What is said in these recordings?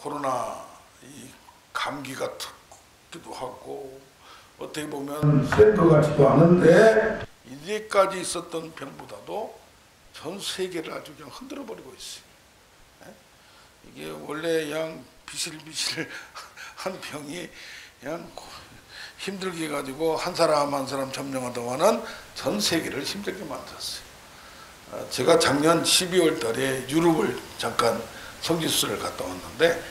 코로나 이 감기 같기도 하고 어떻게 보면 셀프 같지도 않은데 이제까지 있었던 병보다도 전 세계를 아주 그냥 흔들어 버리고 있어요. 이게 원래 그냥 비실비실한 병이 그냥 힘들게 가지고 한 사람 한 사람 점령하다 보면 전 세계를 힘들게 만들었어요. 제가 작년 12월 달에 유럽을 잠깐 성지수술을 갔다 왔는데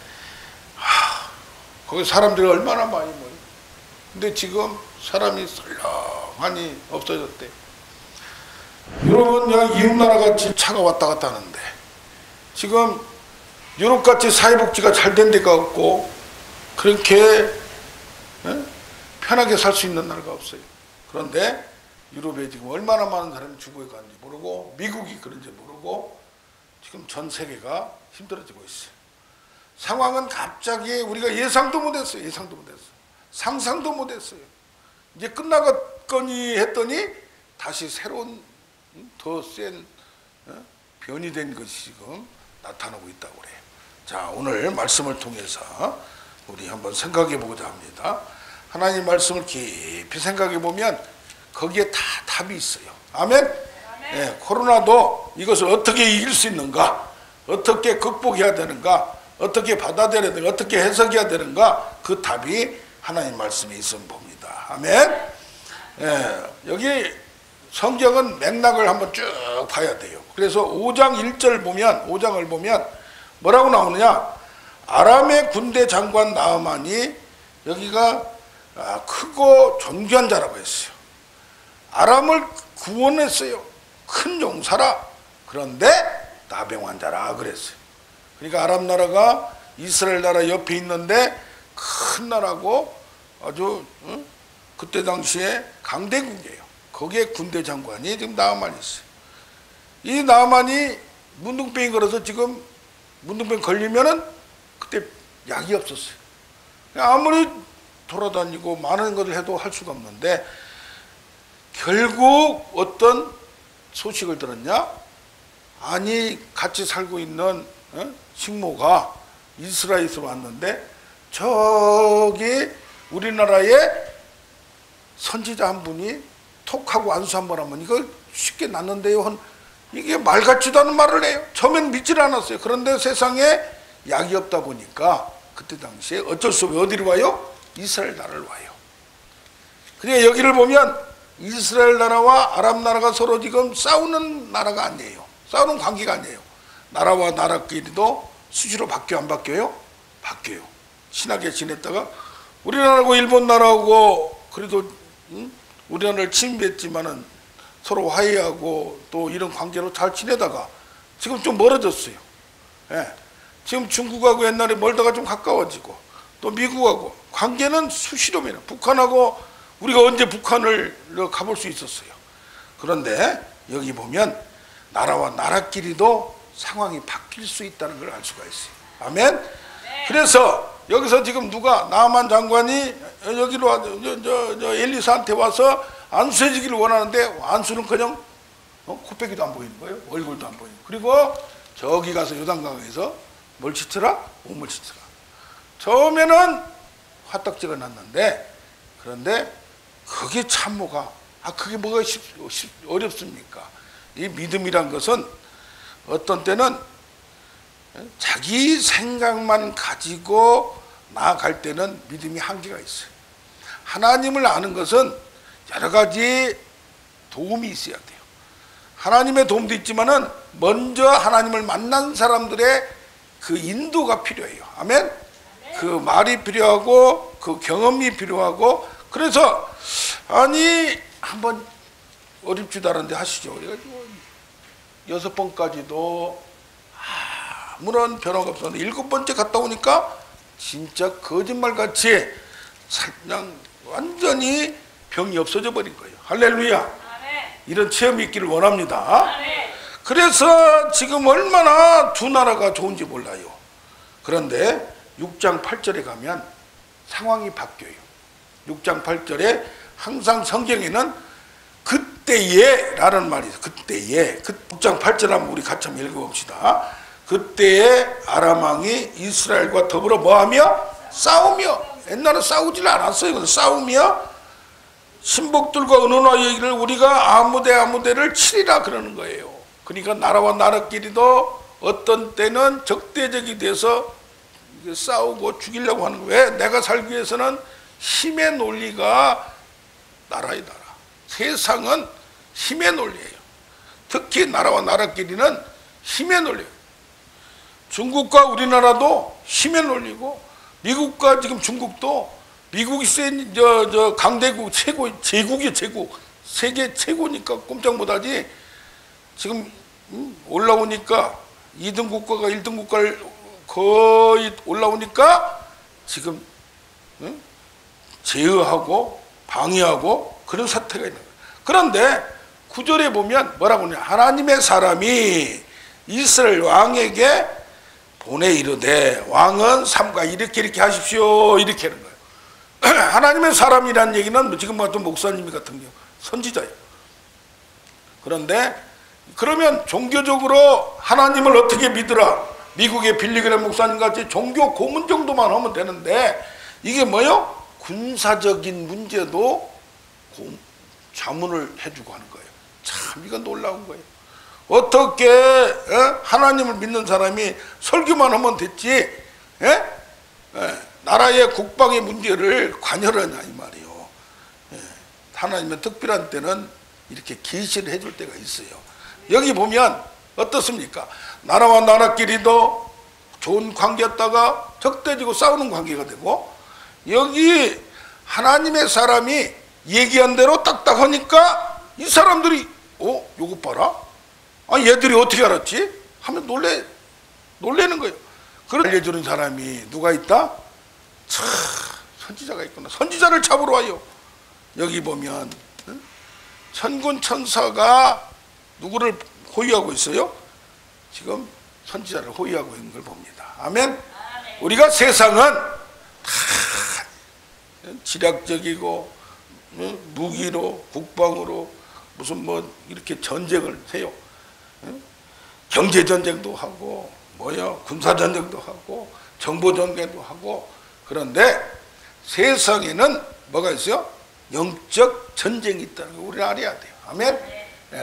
거기 사람들이 얼마나 많이 모여. 근데 지금 사람이 썰렁하니 없어졌대. 유럽은 그냥 이웃나라 같이 차가 왔다 갔다 하는데 지금 유럽같이 사회복지가 잘 된 데가 없고 그렇게 편하게 살 수 있는 나라가 없어요. 그런데 유럽에 지금 얼마나 많은 사람이 죽어가는지 모르고 미국이 그런지 모르고 지금 전 세계가 힘들어지고 있어요. 상황은 갑자기 우리가 예상도 못했어요. 예상도 못했어요. 상상도 못했어요. 이제 끝나갔거니 했더니 다시 새로운 더 센 변이 된 것이 지금 나타나고 있다고 그래요. 자, 오늘 말씀을 통해서 우리 한번 생각해 보고자 합니다. 하나님 말씀을 깊이 생각해 보면 거기에 다 답이 있어요. 아멘? 예, 코로나도 이것을 어떻게 이길 수 있는가, 어떻게 극복해야 되는가, 어떻게 받아들여야 되는가, 어떻게 해석해야 되는가, 그 답이 하나님 말씀에 있으면 봅니다. 아멘? 예, 여기 성경은 맥락을 한번 쭉 봐야 돼요. 그래서 5장 1절 보면, 5장을 보면 뭐라고 나오느냐? 아람의 군대 장관 나아만이 여기가 크고 존귀한 자라고 했어요. 아람을 구원했어요. 큰 용사라. 그런데 나병 환자라 그랬어요. 그러니까 아람 나라가 이스라엘 나라 옆에 있는데 큰 나라고 아주 그때 당시에 강대국이에요. 거기에 군대 장관이 지금 나아만이 있어요. 이 나아만이 문둥병이 걸어서 지금 문둥병 걸리면은 그때 약이 없었어요. 아무리 돌아다니고 많은 것을 해도 할 수가 없는데 결국 어떤 소식을 들었냐? 아니 같이 살고 있는 식모가 이스라엘에서 왔는데 저기 우리나라에 선지자 한 분이 톡하고 안수 한번 하면 이거 쉽게 낫는데요. 이게 말 같지도 않은 말을 해요. 처음엔 믿질 않았어요. 그런데 세상에 약이 없다 보니까 그때 당시에 어쩔 수 없이 어디로 와요? 이스라엘 나라를 와요. 그러니까 여기를 보면 이스라엘 나라와 아랍 나라가 서로 지금 싸우는 나라가 아니에요. 싸우는 관계가 아니에요. 나라와 나라끼리도 수시로 바뀌어요? 안 바뀌어요? 바뀌어요. 친하게 지냈다가 우리나라하고 일본 나라하고 그래도 우리나라를 침입했지만은 서로 화해하고 또 이런 관계로 잘 지내다가 지금 좀 멀어졌어요. 예. 지금 중국하고 옛날에 멀다가 좀 가까워지고 또 미국하고 관계는 수시로면 북한하고 우리가 언제 북한을 가볼 수 있었어요. 그런데 여기 보면 나라와 나라끼리도 상황이 바뀔 수 있다는 걸 알 수가 있어요. 아멘? 네. 그래서 여기서 지금 누가 나아만 장관이 여기로 엘리사한테 와서 안수해주기를 원하는데 안수는커녕 코빼기도 안 보이는 거예요. 얼굴도 안 보이는 거예요. 그리고 저기 가서 요단강에서 뭘 치더라? 몸을 치더라. 처음에는 화딱지가 났는데 그런데 그게 참모가 그게 뭐가 어렵습니까? 이 믿음이란 것은 어떤 때는 자기 생각만 가지고 나아갈 때는 믿음이 한계가 있어요. 하나님을 아는 것은 여러 가지 도움이 있어야 돼요. 하나님의 도움도 있지만은 먼저 하나님을 만난 사람들의 그 인도가 필요해요. 아멘? 그 말이 필요하고 그 경험이 필요하고 그래서 아니 한번 어렵지도 않은데 하시죠. 그래가지고 6번까지도 아무런 변화가 없었는데 7번째 갔다 오니까 진짜 거짓말같이 그냥 완전히 병이 없어져 버린 거예요. 할렐루야. 이런 체험이 있기를 원합니다. 그래서 지금 얼마나 두 나라가 좋은지 몰라요. 그런데 6장 8절에 가면 상황이 바뀌어요. 6장 8절에 항상 성경에는 그때에 라는 말이 있어요. 그때에. 6장 8절 한번 우리 같이 한번 읽어봅시다. 그때에 아람 왕이 이스라엘과 더불어 뭐하며? 싸우며. 옛날에 싸우질 않았어요. 싸우며 신복들과 의논하 얘기를 우리가 아무데를 치리라 그러는 거예요. 그러니까 나라와 나라끼리도 어떤 때는 적대적이 돼서 싸우고 죽이려고 하는 거예요. 왜? 내가 살기 위해서는 힘의 논리가 나라의 나라. 세상은 힘의 논리예요. 특히 나라와 나라끼리는 힘의 논리예요. 중국과 우리나라도 힘의 논리고, 미국과 지금 중국도, 미국이 센 강대국 제국이 제국, 세계 최고니까 꼼짝 못하지. 지금 올라오니까 2등 국가가 1등 국가를 거의 올라오니까 지금 제어하고 방해하고 그런 사태가 있는 거예요. 그런데 구절에 보면 뭐라고 하냐? 하나님의 사람이 이스라엘 왕에게 보내 이르되 왕은 삼가 이렇게 하십시오, 이렇게 하는 거예요. 하나님의 사람이라는 얘기는 지금 같은 목사님 같은 경우 선지자예요. 그런데 그러면 종교적으로 하나님을 어떻게 믿으라? 미국의 빌리그램 목사님 같이 종교 고문 정도만 하면 되는데, 이게 뭐요? 군사적인 문제도 자문을 해주고 하는 거예요. 참 이건 놀라운 거예요. 어떻게 하나님을 믿는 사람이 설교만 하면 됐지 나라의 국방의 문제를 관여하냐 이 말이에요. 하나님은 특별한 때는 이렇게 계시를 해줄 때가 있어요. 여기 보면 어떻습니까? 나라와 나라끼리도 좋은 관계였다가 적대지고 싸우는 관계가 되고, 여기 하나님의 사람이 얘기한 대로 딱딱 하니까 이 사람들이 요거 봐라, 얘들이 어떻게 알았지? 하면 놀래는 거예요. 그걸 알려주는 사람이 누가 있다? 참 선지자가 있구나. 선지자를 잡으러 와요. 여기 보면 천군 천사가 누구를 호위하고 있어요? 지금 선지자를 호위하고 있는 걸 봅니다. 아멘. 우리가 세상은 다 지략적이고 무기로 국방으로 무슨 뭐 이렇게 전쟁을 해요. 경제 전쟁도 하고 군사 전쟁도 하고 정보 전쟁도 하고. 그런데 세상에는 뭐가 있어요? 영적 전쟁이 있다는 걸 우리는 알아야 돼요. 아멘.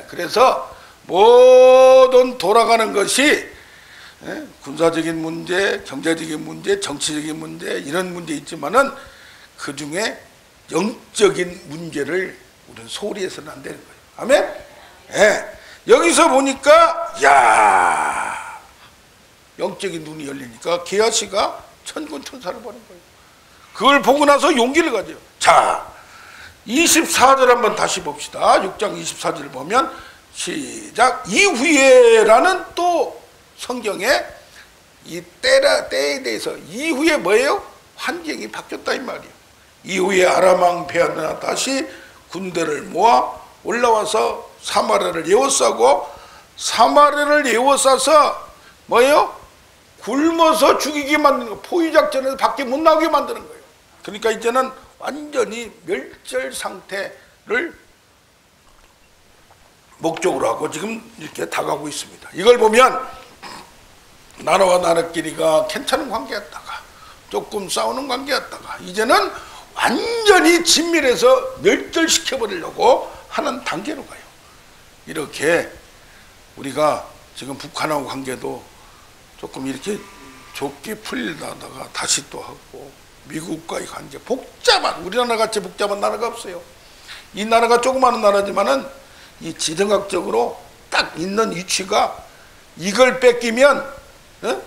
그래서 모든 돌아가는 것이 군사적인 문제, 경제적인 문제, 정치적인 문제, 이런 문제 있지만은 그 중에 영적인 문제를 우리는 소홀히 해서는 안 되는 거예요. 아멘. 여기서 보니까 영적인 눈이 열리니까 게하시가 천군 천사를 보는 거예요. 그걸 보고 나서 용기를 가져요. 자, 24절 한번 다시 봅시다. 6장 24절 보면 시작. 이후에라는 또 성경에 이 때에 대해서 이후에 뭐예요? 환경이 바뀌었다 이 말이에요. 이후에 아람 왕 베하드가 다시 군대를 모아 올라와서 사마리아를 에워싸고, 사마리아를 에워싸서 뭐예요? 굶어서 죽이게 만드는 거예요. 포위작전에서 밖에 못 나오게 만드는 거예요. 그러니까 이제는 완전히 멸절 상태를 목적으로 하고 지금 이렇게 다가오고 있습니다. 이걸 보면 나라와 나라끼리가 괜찮은 관계였다가 조금 싸우는 관계였다가 이제는 완전히 진밀해서 멸절시켜버리려고 하는 단계로 가요. 이렇게 우리가 지금 북한하고 관계도 조금 이렇게 좁게 풀리다가 다시 또 하고, 미국과의 관계 복잡한, 우리나라 같이 복잡한 나라가 없어요. 이 나라가 조그마한 나라지만은 이 지정학적으로 딱 있는 위치가, 이걸 뺏기면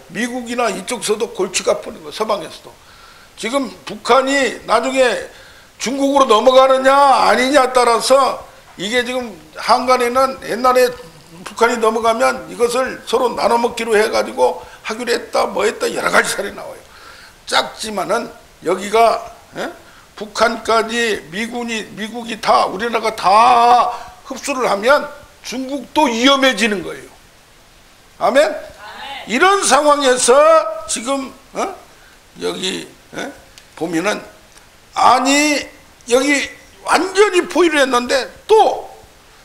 미국이나 이쪽서도 골치가 아프는 거예요. 서방에서도. 지금 북한이 나중에 중국으로 넘어가느냐 아니냐 따라서 이게 지금 한간에는 옛날에 북한이 넘어가면 이것을 서로 나눠먹기로 해가지고 하기로 했다 뭐 했다 여러 가지 설이 나와요. 작지만은 여기가 북한까지 미국이 다 우리나라가 다 흡수를 하면 중국도 위험해지는 거예요. 아멘? 이런 상황에서 지금 여기 보면은 여기 완전히 포위를 했는데 또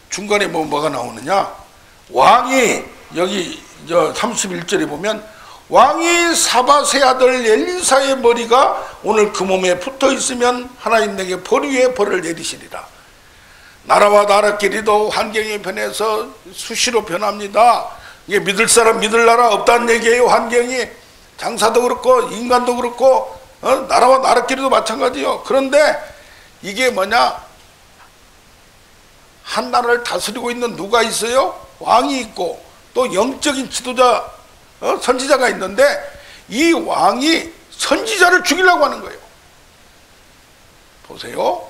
중간에 뭐가 나오느냐? 왕이 여기 31절에 보면 왕이 사밧의 아들 엘리사의 머리가 오늘 그 몸에 붙어 있으면 하나님 내게 벌 위에 벌을 내리시리라. 나라와 나라끼리도 환경이 변해서 수시로 변합니다. 이게 믿을 사람 믿을 나라 없다는 얘기예요. 환경이 장사도 그렇고 인간도 그렇고 나라와 나라끼리도 마찬가지요. 그런데 이게 뭐냐, 한 나라를 다스리고 있는 누가 있어요? 왕이 있고 또 영적인 지도자 선지자가 있는데 이 왕이 선지자를 죽이려고 하는 거예요. 보세요.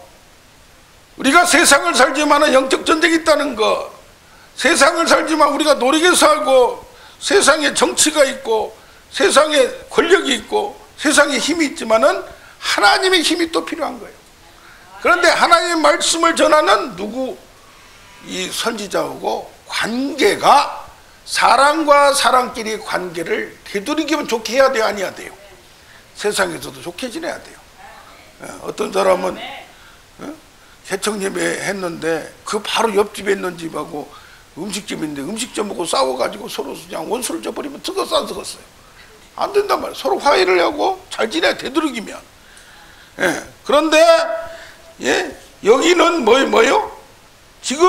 우리가 세상을 살지만 영적 전쟁이 있다는 거, 세상을 살지만 우리가 노력에 살고 세상에 정치가 있고 세상에 권력이 있고 세상에 힘이 있지만은 하나님의 힘이 또 필요한 거예요. 그런데 하나님의 말씀을 전하는 누구? 이 선지자하고 관계가 사람과 사람끼리 관계를 되도록이면 좋게 해야 돼요, 아니야 돼요? 세상에서도 좋게 지내야 돼요. 어떤 사람은 개척 예배 했는데 그 바로 옆집에 있는 집하고 음식점인데 음식점 먹고 싸워가지고 서로 그냥 원수를 져버리면 썩었어요. 안 된단 말이에요. 서로 화해를 하고 잘 지내야 되도록이면. 그런데 여기는 뭐예요? 지금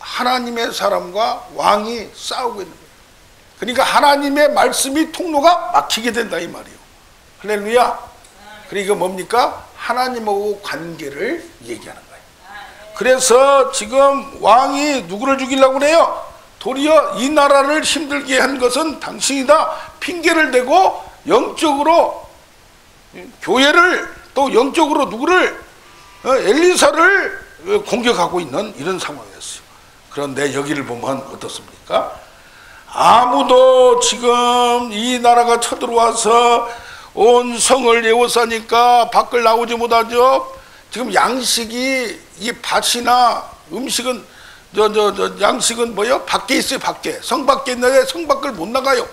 하나님의 사람과 왕이 싸우고 있는 거예요. 그러니까 하나님의 말씀이 통로가 막히게 된다 이 말이에요. 할렐루야. 그러니까 뭡니까? 하나님하고 관계를 얘기하는 거예요. 그래서 지금 왕이 누구를 죽이려고 그래요? 도리어 이 나라를 힘들게 한 것은 당신이다 핑계를 대고 영적으로 교회를 또 영적으로 누구를 엘리사를 공격하고 있는 이런 상황이었어요. 그런데 여기를 보면 어떻습니까? 아무도 지금 이 나라가 쳐들어와서 온 성을 에워싸니까 밖을 나오지 못하죠. 지금 양식이 이 밭이나 음식은 양식은 뭐요? 밖에 있어요. 밖에 성 밖에 있는데 성 밖을 못 나가요.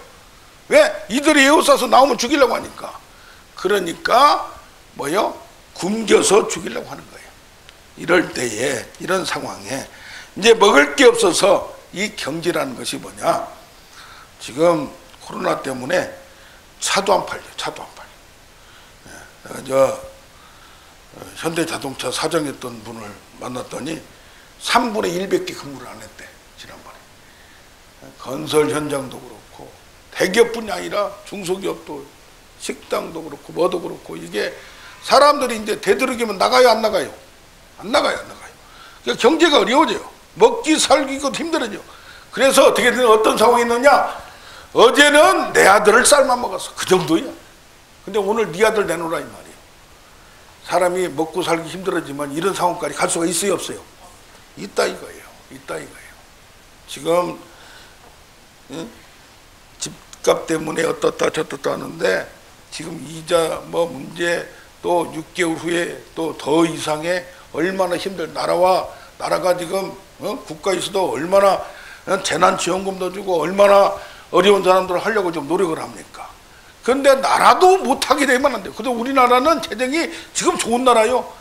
왜? 이들이 에워싸서 나오면 죽이려고 하니까. 그러니까 뭐요? 굶겨서 죽이려고 하는 거예요. 이럴 때에 이런 상황에 이제 먹을 게 없어서 이 경제라는 것이 뭐냐? 지금 코로나 때문에 차도 안 팔려. 차도 안 팔려. 내가 현대자동차 사장했던 분을 만났더니 3분의 1밖에 근무를 안 했대. 지난번에. 건설 현장도 그렇고 대기업뿐이 아니라 중소기업도 식당도 그렇고 뭐도 그렇고 이게 사람들이 이제 되도록이면 나가요 안 나가요? 안 나가요 안 나가요. 그러니까 경제가 어려워져요. 먹기 살기가 힘들어져. 그래서 어떻게 되는 어떤 상황이 있느냐? 어제는 내 아들을 삶아 먹었어. 그 정도야. 근데 오늘 네 아들 내놓으라 이 말이에요. 사람이 먹고 살기 힘들어지만 이런 상황까지 갈 수가 있어요 없어요? 있다 이거예요. 있다 이거예요. 지금 집값 때문에 어떻다 저떻다 하는데 지금 이자 뭐 문제 또 6개월 후에 또 더 이상의 얼마나 나라가 지금 국가에서도 얼마나 재난지원금도 주고 얼마나 어려운 사람들을 하려고 좀 노력을 합니까? 그런데 나라도 못하게 되면 안 돼요. 근데 우리나라는 재정이 지금 좋은 나라요.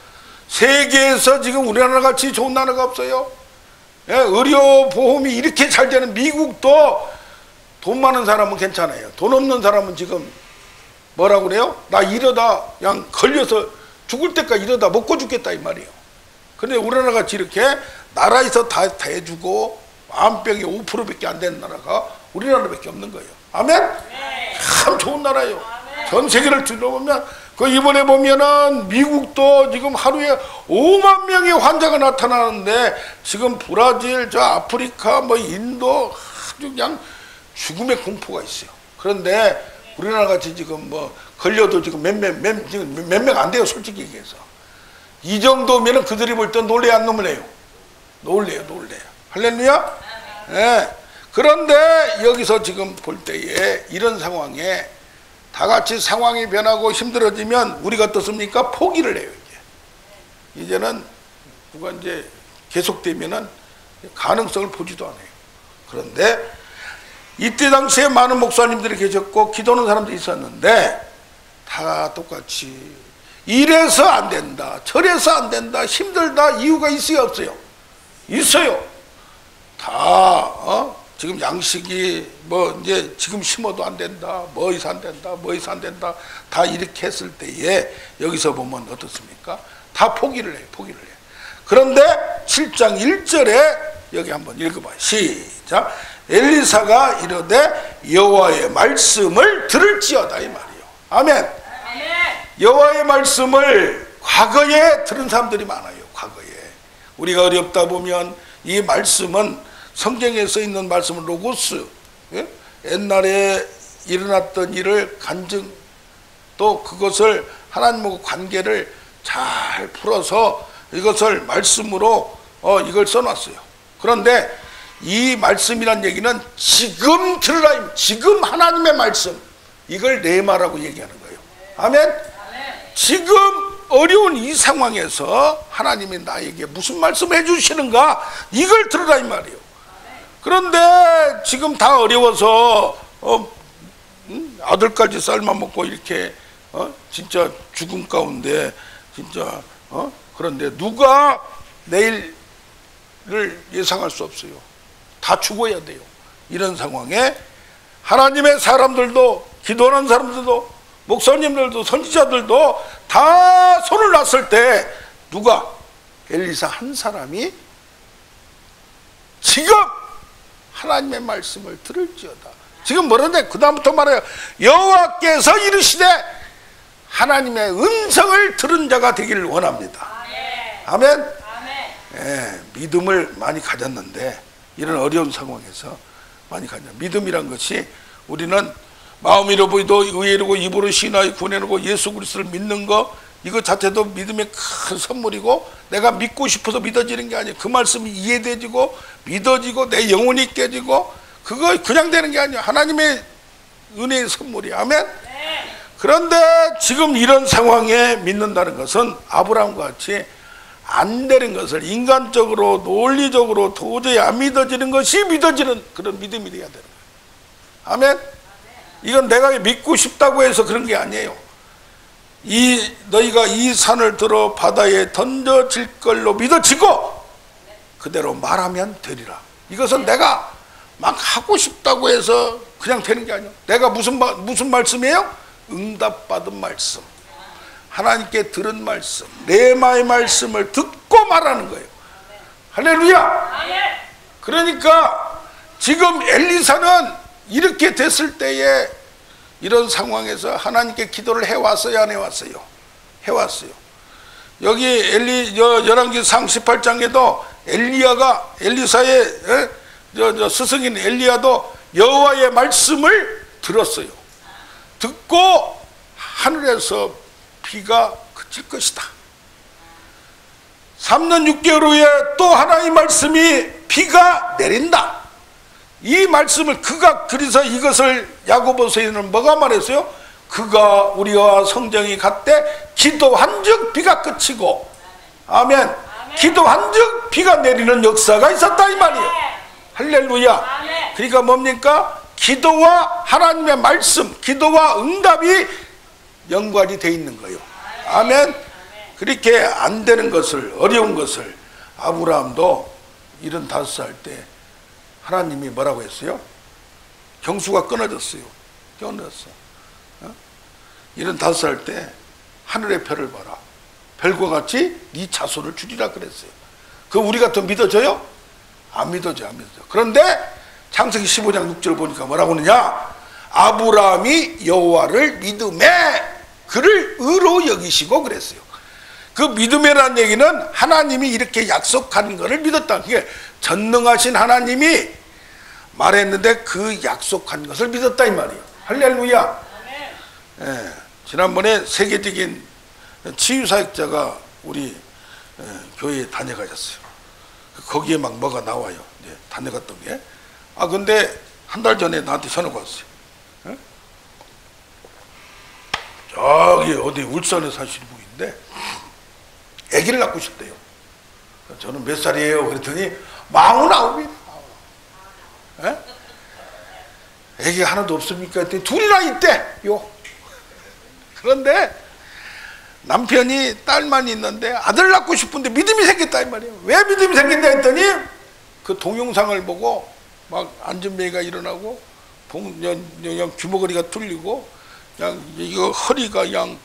세계에서 지금 우리나라 같이 좋은 나라가 없어요. 의료보험이 이렇게 잘 되는 미국도 돈 많은 사람은 괜찮아요. 돈 없는 사람은 지금 뭐라고 그래요? 나 이러다 그냥 걸려서 죽을 때까지 이러다 먹고 죽겠다 이 말이에요. 근데 우리나라 같이 이렇게 나라에서 다 해주고 암병이 5%밖에 안 되는 나라가 우리나라밖에 없는 거예요. 아멘? 참 좋은 나라예요. 전 세계를 둘러보면 그 이번에 보면은 미국도 지금 하루에 5만 명의 환자가 나타나는데 지금 브라질, 저 아프리카, 뭐 인도 아주 그냥 죽음의 공포가 있어요. 그런데 우리나라 같이 지금 뭐 걸려도 지금 몇 명 안 돼요. 솔직히 얘기해서. 이 정도면은 그들이 볼 때 놀래요 안 놀래요? 놀래요. 할렐루야? 네. 그런데 여기서 지금 볼 때에 이런 상황에 다 같이 상황이 변하고 힘들어지면 우리가 어떻습니까? 포기를 해요. 이제는 누가 이제 계속되면은 가능성을 보지도 않아요. 그런데 이때 당시에 많은 목사님들이 계셨고 기도하는 사람들이 있었는데 다 똑같이 이래서 안 된다, 저래서 안 된다, 힘들다 이유가 있어요 없어요? 있어요. 다 지금 양식이 뭐 이제 지금 심어도 안 된다, 뭐 해서 안 된다, 뭐 해서 안 된다, 다 이렇게 했을 때에 여기서 보면 어떻습니까? 다 포기를 해요, 포기를 해요. 그런데 7장 1절에 여기 한번 읽어봐요. 시작. 엘리사가 이르되 여호와의 말씀을 들을지어다 이 말이에요. 아멘. 여호와의 말씀을 과거에 들은 사람들이 많아요. 과거에 우리가 어렵다 보면 이 말씀은 성경에 써 있는 말씀은 로고스, 예? 옛날에 일어났던 일을 간증, 또 그것을 하나님과 관계를 잘 풀어서 이것을 말씀으로 이걸 써놨어요. 그런데 이 말씀이란 얘기는 지금 들으라, 지금 하나님의 말씀, 이걸 레마라고 얘기하는 거예요. 아멘. 지금 어려운 이 상황에서 하나님이 나에게 무슨 말씀을 해주시는가, 이걸 들으라 이 말이에요. 그런데 지금 다 어려워서 아들까지 쌀만 먹고 이렇게 진짜 죽음 가운데 진짜 그런데 누가 내일을 예상할 수 없어요. 다 죽어야 돼요. 이런 상황에 하나님의 사람들도, 기도하는 사람들도, 목사님들도, 선지자들도 다 손을 놨을 때 누가, 엘리사 한 사람이 지금 하나님의 말씀을 들을지어다. 지금 뭐라는데 그 다음부터 말해요. 여호와께서 이르시되 하나님의 음성을 들은 자가 되기를 원합니다. 아멘. 예, 믿음을 많이 가졌는데 이런 어려운 상황에서 많이 가졌. 믿음이란 것이 우리는 마음으로 보이도 의외로 입으로 신하여 구원해놓고 예수 그리스도를 믿는 거, 이거 자체도 믿음의 큰 선물이고, 내가 믿고 싶어서 믿어지는 게 아니에요. 그 말씀이 이해되지고 믿어지고 내 영혼이 깨지고, 그거 그냥 되는 게 아니에요. 하나님의 은혜의 선물이에요. 아멘. 그런데 지금 이런 상황에 믿는다는 것은 아브라함과 같이 안 되는 것을 인간적으로 논리적으로 도저히 안 믿어지는 것이 믿어지는 그런 믿음이 돼야 되는 거예요. 아멘. 이건 내가 믿고 싶다고 해서 그런 게 아니에요. 너희가 이 산을 들어 바다에 던져질 걸로 믿어지고 그대로 말하면 되리라. 이것은 내가 막 하고 싶다고 해서 그냥 되는 게 아니에요. 내가 무슨 말씀이에요? 응답받은 말씀, 하나님께 들은 말씀, 레마의 말씀을 듣고 말하는 거예요. 할렐루야. 그러니까 지금 엘리사는 이렇게 됐을 때에 이런 상황에서 하나님께 기도를 해왔어요, 안 해왔어요? 해왔어요. 여기 열왕기상 18장에도 엘리사의 스승인 엘리야도 여호와의 말씀을 들었어요. 듣고 하늘에서 비가 그칠 것이다. 3년 6개월 후에 또 하나님의 말씀이 비가 내린다. 이 말씀을 그가, 그래서 이것을 야고보서에는 뭐가 말했어요? 그가 우리와 성정이 같되 기도한즉 비가 그치고, 아멘. 기도한즉 비가 내리는 역사가 있었다 이 말이에요. 할렐루야. 그러니까 뭡니까? 기도와 하나님의 말씀, 기도와 응답이 연관이 돼 있는 거예요. 아멘. 그렇게 안 되는 것을, 어려운 것을 아브라함도 75살 때 하나님이 뭐라고 했어요? 경수가 끊어졌어요. 끊어졌어. 75살 때 하늘의 별을 봐라. 별과 같이 네 자손을 주리라 그랬어요. 그 우리가 더 믿어져요? 안 믿어져, 안 믿어져. 그런데 창세기 15장 6절 보니까 뭐라고 하느냐? 아브라함이 여호와를 믿음에 그를 의로 여기시고 그랬어요. 그 믿음이라는 얘기는 하나님이 이렇게 약속한 것을 믿었다는 게, 전능하신 하나님이 말했는데 그 약속한 것을 믿었다 이 말이에요. 할렐루야. 예, 지난번에 세계적인 치유사역자가 우리 교회에 다녀가셨어요. 거기에 막 뭐가 나와요. 다녀갔던 게. 근데 한 달 전에 나한테 전화가 왔어요. 예? 저기 어디 울산에 사시는 분인데 아기를 낳고 싶대요. 저는 몇 살이에요? 그랬더니 49이에요. 예? 아기가 하나도 없습니까? 했더니 둘이나 있대요. 그런데 남편이 딸만 있는데 아들 낳고 싶은데 믿음이 생겼다 이 말이에요. 왜 믿음이 생긴다 했더니 그 동영상을 보고 막 안전뱅이가 일어나고 그냥 귀머거리가 뚫리고 그냥 이거 허리가 그냥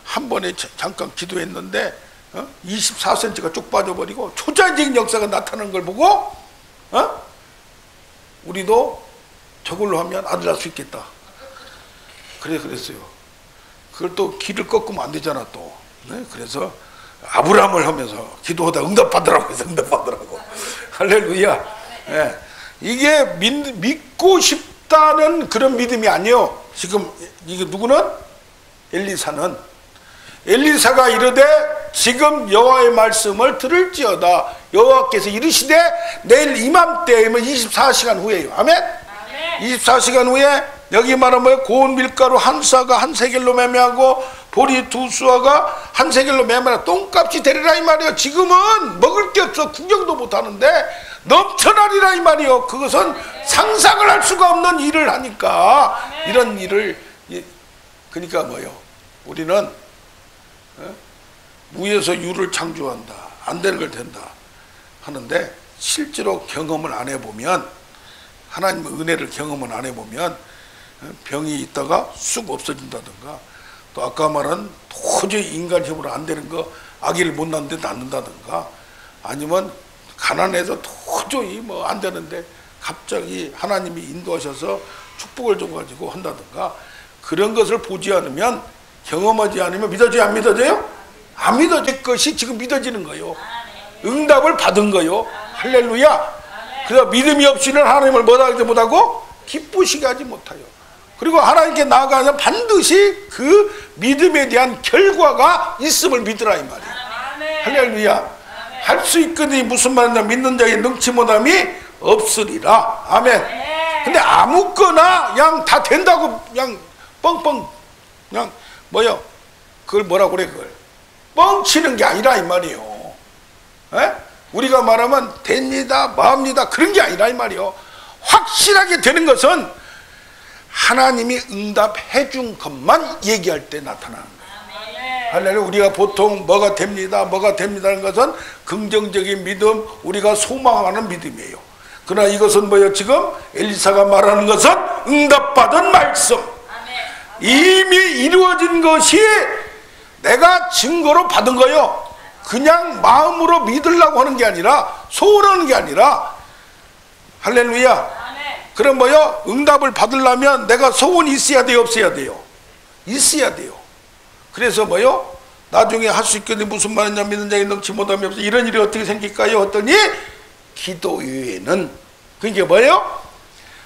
한 번에 잠깐 기도했는데 24cm가 쭉 빠져버리고 초자적인 역사가 나타나는 걸 보고 우리도 저걸로 하면 아들 낳을 수 있겠다. 그랬어요. 그걸 또 길을 꺾으면 안 되잖아 또. 네? 그래서 아브라함을 하면서 기도하다 응답받으라고 해서 응답받으라고. 할렐루야. 네. 이게 믿고 싶다는 그런 믿음이 아니요. 지금 이게 누구는? 엘리사가 이르되 지금 여호와의 말씀을 들을지어다. 여호와께서 이르시되 내일 이맘때이면 24시간 후에요. 아멘? 24시간 후에 여기 말하면 고운 밀가루 한 수아가 한 세겔로 매매하고 보리 두 수아가 한 세겔로 매매하라. 똥값이 되리라 이 말이에요. 지금은 먹을 게 없어 구경도 못 하는데 넘쳐나리라 이 말이에요. 그것은 상상을 할 수가 없는 일을 하니까 이런 일을, 그러니까 뭐요? 우리는 무에서 유를 창조한다, 안 되는 걸 된다 하는데 실제로 경험을 안 해보면, 하나님의 은혜를 경험을 안 해보면 병이 있다가 쑥 없어진다든가, 또 아까 말한 도저히 인간 힘으로 안 되는 거 아기를 못 낳는데 낳는다든가, 아니면 가난해서 도저히 뭐 안 되는데 갑자기 하나님이 인도하셔서 축복을 줘가지고 한다든가, 그런 것을 보지 않으면, 경험하지 않으면 믿어져요? 안 믿어져요? 안 믿어질 것이 지금 믿어지는 거예요. 응답을 받은 거예요. 할렐루야. 그래서 믿음이 없이는 하나님을 뭐하지 못하고 기쁘시게 하지 못해요. 그리고 하나님께 나아가면 반드시 그 믿음에 대한 결과가 있음을 믿으라 이 말이에요. 할렐루야. 할 수 있거니 무슨 말이냐, 믿는 자의 능치 못함이 없으리라. 아멘. 근데 아무거나 그냥 다 된다고 그냥 뻥뻥 그냥 뭐요? 그걸 뭐라고 그래? 그걸 뻥치는 게 아니라 이 말이에요. 에? 우리가 말하면 됩니다, 마음니다 그런 게 아니라 이 말이에요. 확실하게 되는 것은 하나님이 응답해 준 것만 얘기할 때 나타나는 거예요. 할렐루야. 우리가 보통 뭐가 됩니다, 뭐가 됩니다는 것은 긍정적인 믿음, 우리가 소망하는 믿음이에요. 그러나 이것은 뭐예요? 지금 엘리사가 말하는 것은 응답받은 말씀, 이미 이루어진 것이 내가 증거로 받은 거예요. 그냥 마음으로 믿으려고 하는 게 아니라, 소원하는 게 아니라. 할렐루야. 그럼 뭐요? 응답을 받으려면 내가 소원이 있어야 돼요, 없어야 돼요? 있어야 돼요. 그래서 뭐요? 나중에 할 수 있겠니 무슨 말이냐, 믿는 자에 능치 못함이 없어. 이런 일이 어떻게 생길까요? 했더니 기도 외에는. 그게 뭐예요?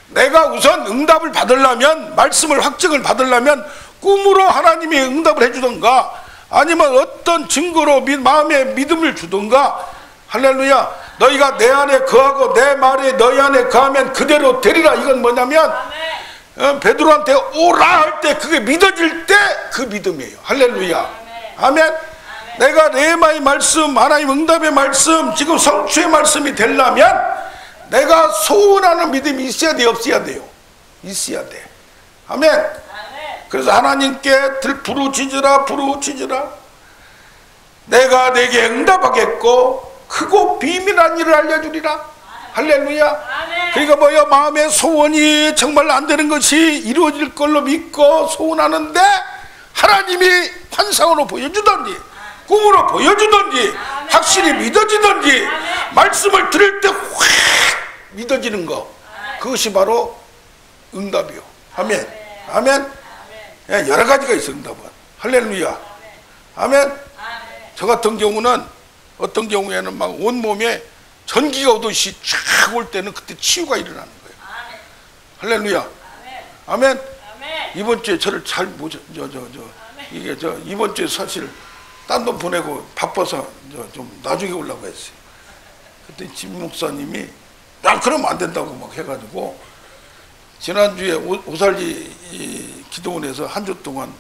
내가 우선 응답을 받으려면, 말씀을 확증을 받으려면 꿈으로 하나님이 응답을 해주던가, 아니면 어떤 증거로 마음에 믿음을 주던가. 할렐루야. 너희가 내 안에 거하고 내 말이 너희 안에 거하면 그대로 되리라. 이건 뭐냐면 베드로한테 오라 할 때 그게 믿어질 때 그 믿음이에요. 할렐루야. 아멘. 내가 레마의 말씀, 하나님 응답의 말씀, 지금 성취의 말씀이 되려면 내가 소원하는 믿음이 있어야 돼요, 없어야 돼요? 있어야 돼. 아멘. 그래서 하나님께 부르짖으라, 부르짖으라. 내가 내게 응답하겠고 크고 비밀한 일을 알려주리라. 할렐루야. 그러니까 뭐야? 마음의 소원이 정말 안 되는 것이 이루어질 걸로 믿고 소원하는데 하나님이 환상으로 보여주든지 꿈으로 보여주든지 확실히 믿어지든지 말씀을 들을 때 확 믿어지는 거, 그것이 바로 응답이요. 아멘. 아멘. 여러 가지가 있어 응답은. 할렐루야. 아멘. 저 같은 경우는 어떤 경우에는 막 온몸에 전기가 오듯이 쫙 올 때는 그때 치유가 일어나는 거예요. 할렐루야. 아멘. 이번 주에 저를 잘 모셔, 이게 이번 주에 사실 딴 돈 보내고 바빠서 좀 나중에 오려고 했어요. 그때 진 목사님이 야 그러면 안 된다고 막 해가지고 지난주에 오살리 기도원에서 한 주 동안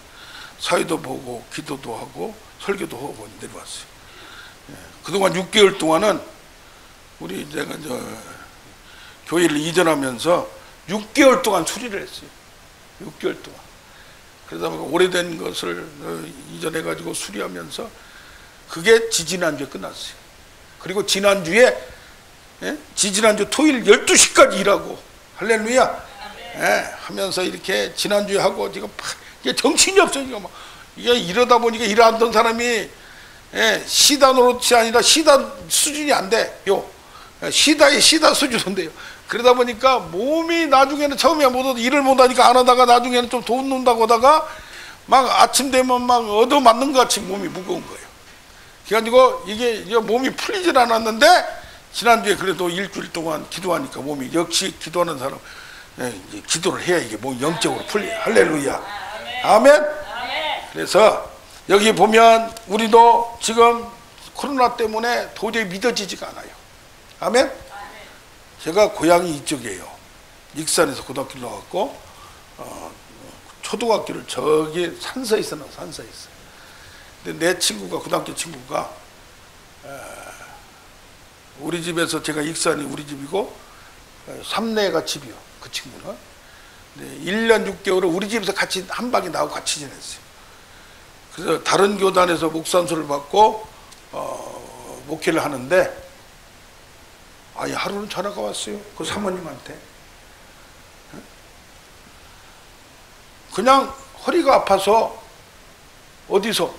사회도 보고 기도도 하고 설교도 하고 내려왔어요. 그동안 6개월 동안은 우리 제가 교회를 이전하면서 6개월 동안 수리를 했어요. 6개월 동안. 그러다 보니까 오래된 것을 이전해가지고 수리하면서 그게 지지난주에 끝났어요. 그리고 지난주에 지지난주 토요일 12시까지 일하고 할렐루야. 하면서 이렇게 지난주에 하고 지금 이게 정신이 없어요. 지금 막 이게 이러다 보니까 일하던 사람이 시다 노릇이 아니라 시다 수준이 안 돼요. 시다의 시다 수준인데요. 그러다 보니까 몸이 나중에는 처음에 일을 못하니까 안 하다가 나중에는 좀 돕는다고 하다가 막 아침 되면 막 얻어맞는 것 같이 몸이 무거운 거예요. 그래가지고 이게 몸이 풀리질 않았는데 지난주에 그래도 일주일 동안 기도하니까 몸이 역시 기도하는 사람 기도를 해야 이게 몸이 영적으로 풀려. 할렐루야. 아멘. 그래서 여기 보면 우리도 지금 코로나 때문에 도저히 믿어지지가 않아요. 아멘. 제가 고향이 이쪽이에요. 익산에서 고등학교 나왔고 초등학교를 저기 산서에 있어요. 산서에 있어요. 근데 내 친구가 고등학교 친구가 우리 집에서 제가 익산이 우리 집이고 삼내가 집이요. 그 친구는 1년 6개월을 우리 집에서 같이 한 방에 나하고 같이 지냈어요. 그래서 다른 교단에서 목산수를 받고 목회를 하는데 아예 하루는 전화가 왔어요. 그 사모님한테 그냥 허리가 아파서 어디서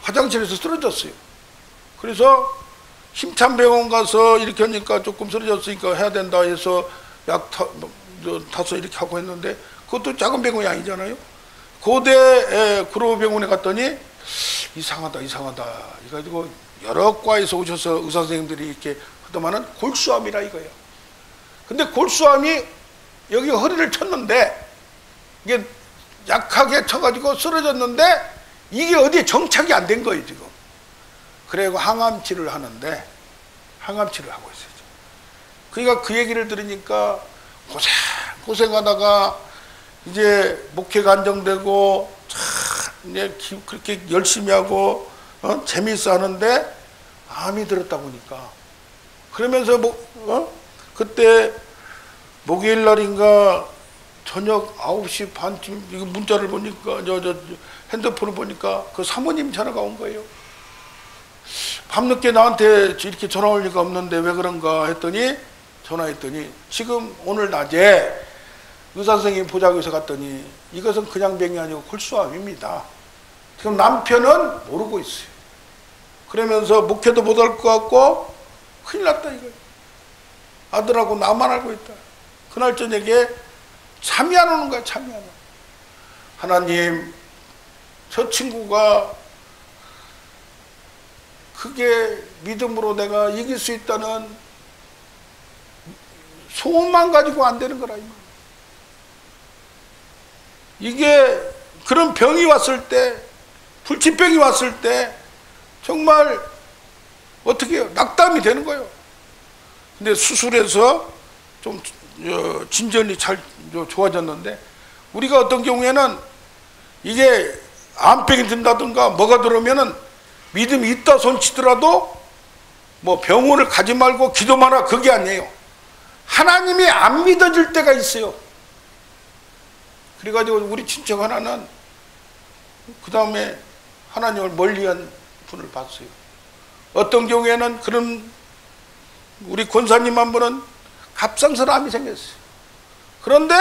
화장실에서 쓰러졌어요. 그래서 힘찬병원 가서 이렇게 하니까 조금 쓰러졌으니까 해야 된다 해서 약 타서 이렇게 하고 했는데 그것도 작은 병원이 아니잖아요. 고대 구로병원에 갔더니 이상하다 이래가지고 여러 과에서 오셔서 의사 선생님들이 이렇게 하더만은 골수암이라 이거예요. 근데 골수암이 여기 허리를 쳤는데 이게 약하게 쳐가지고 쓰러졌는데 이게 어디에 정착이 안 된 거예요 지금. 그래고 항암치료를 하는데 항암치료를 하고 있어요. 그러니까 그 얘기를 들으니까 고생하다가 이제 목회가 안정되고 이제 그렇게 열심히 하고 재미있어 하는데 암이 들었다 보니까 그러면서 그때 목요일 날인가 저녁 9시 반쯤 이거 문자를 보니까 저 핸드폰을 보니까 그 사모님 전화가 온 거예요. 밤늦게 나한테 이렇게 전화 올 리가 없는데 왜 그런가 했더니 전화했더니 지금 오늘 낮에 의사 선생님 보자고 해서 갔더니 이것은 그냥 병이 아니고 골수암입니다. 지금 남편은 모르고 있어요. 그러면서 목회도 못할 것 같고 큰일 났다 이거예요. 아들하고 나만 알고 있다. 그날 저녁에 잠이 안 오는 거야. 잠이 안 와. 하나님 저 친구가 그게 믿음으로 내가 이길 수 있다는 소원만 가지고 안 되는 거라. 이게 그런 병이 왔을 때 불치병이 왔을 때 정말 어떻게 해요? 낙담이 되는 거예요. 근데 수술해서 좀 진전이 잘 좋아졌는데 우리가 어떤 경우에는 이게 암병이 든다든가 뭐가 들어오면은 믿음이 있다 손치더라도 뭐 병원을 가지 말고 기도만 하라 그게 아니에요. 하나님이 안 믿어질 때가 있어요. 그래가지고 우리 친척 하나는 그 다음에 하나님을 멀리한 분을 봤어요. 어떤 경우에는 그런 우리 권사님 한 분은 갑상선암이 생겼어요. 그런데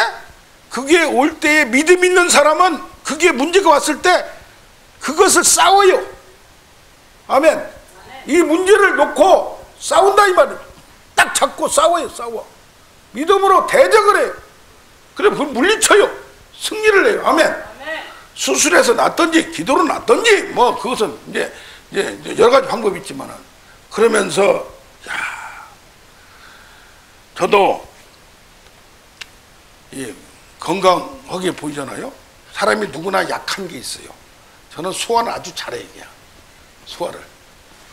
그게 올 때에 믿음 있는 사람은 그게 문제가 왔을 때 그것을 싸워요. 아멘. 이 문제를 놓고 싸운다 이 말이에요. 딱 잡고 싸워요. 싸워. 믿음으로 대적을 해요. 그래 물리쳐요. 승리를 해요. 아멘. 수술해서 낫든지 기도로 낫든지 뭐 그것은 이제 여러 가지 방법이 있지만은 그러면서 저도 건강하게 보이잖아요. 사람이 누구나 약한 게 있어요. 저는 소화를 아주 잘해요. 그냥 소화를.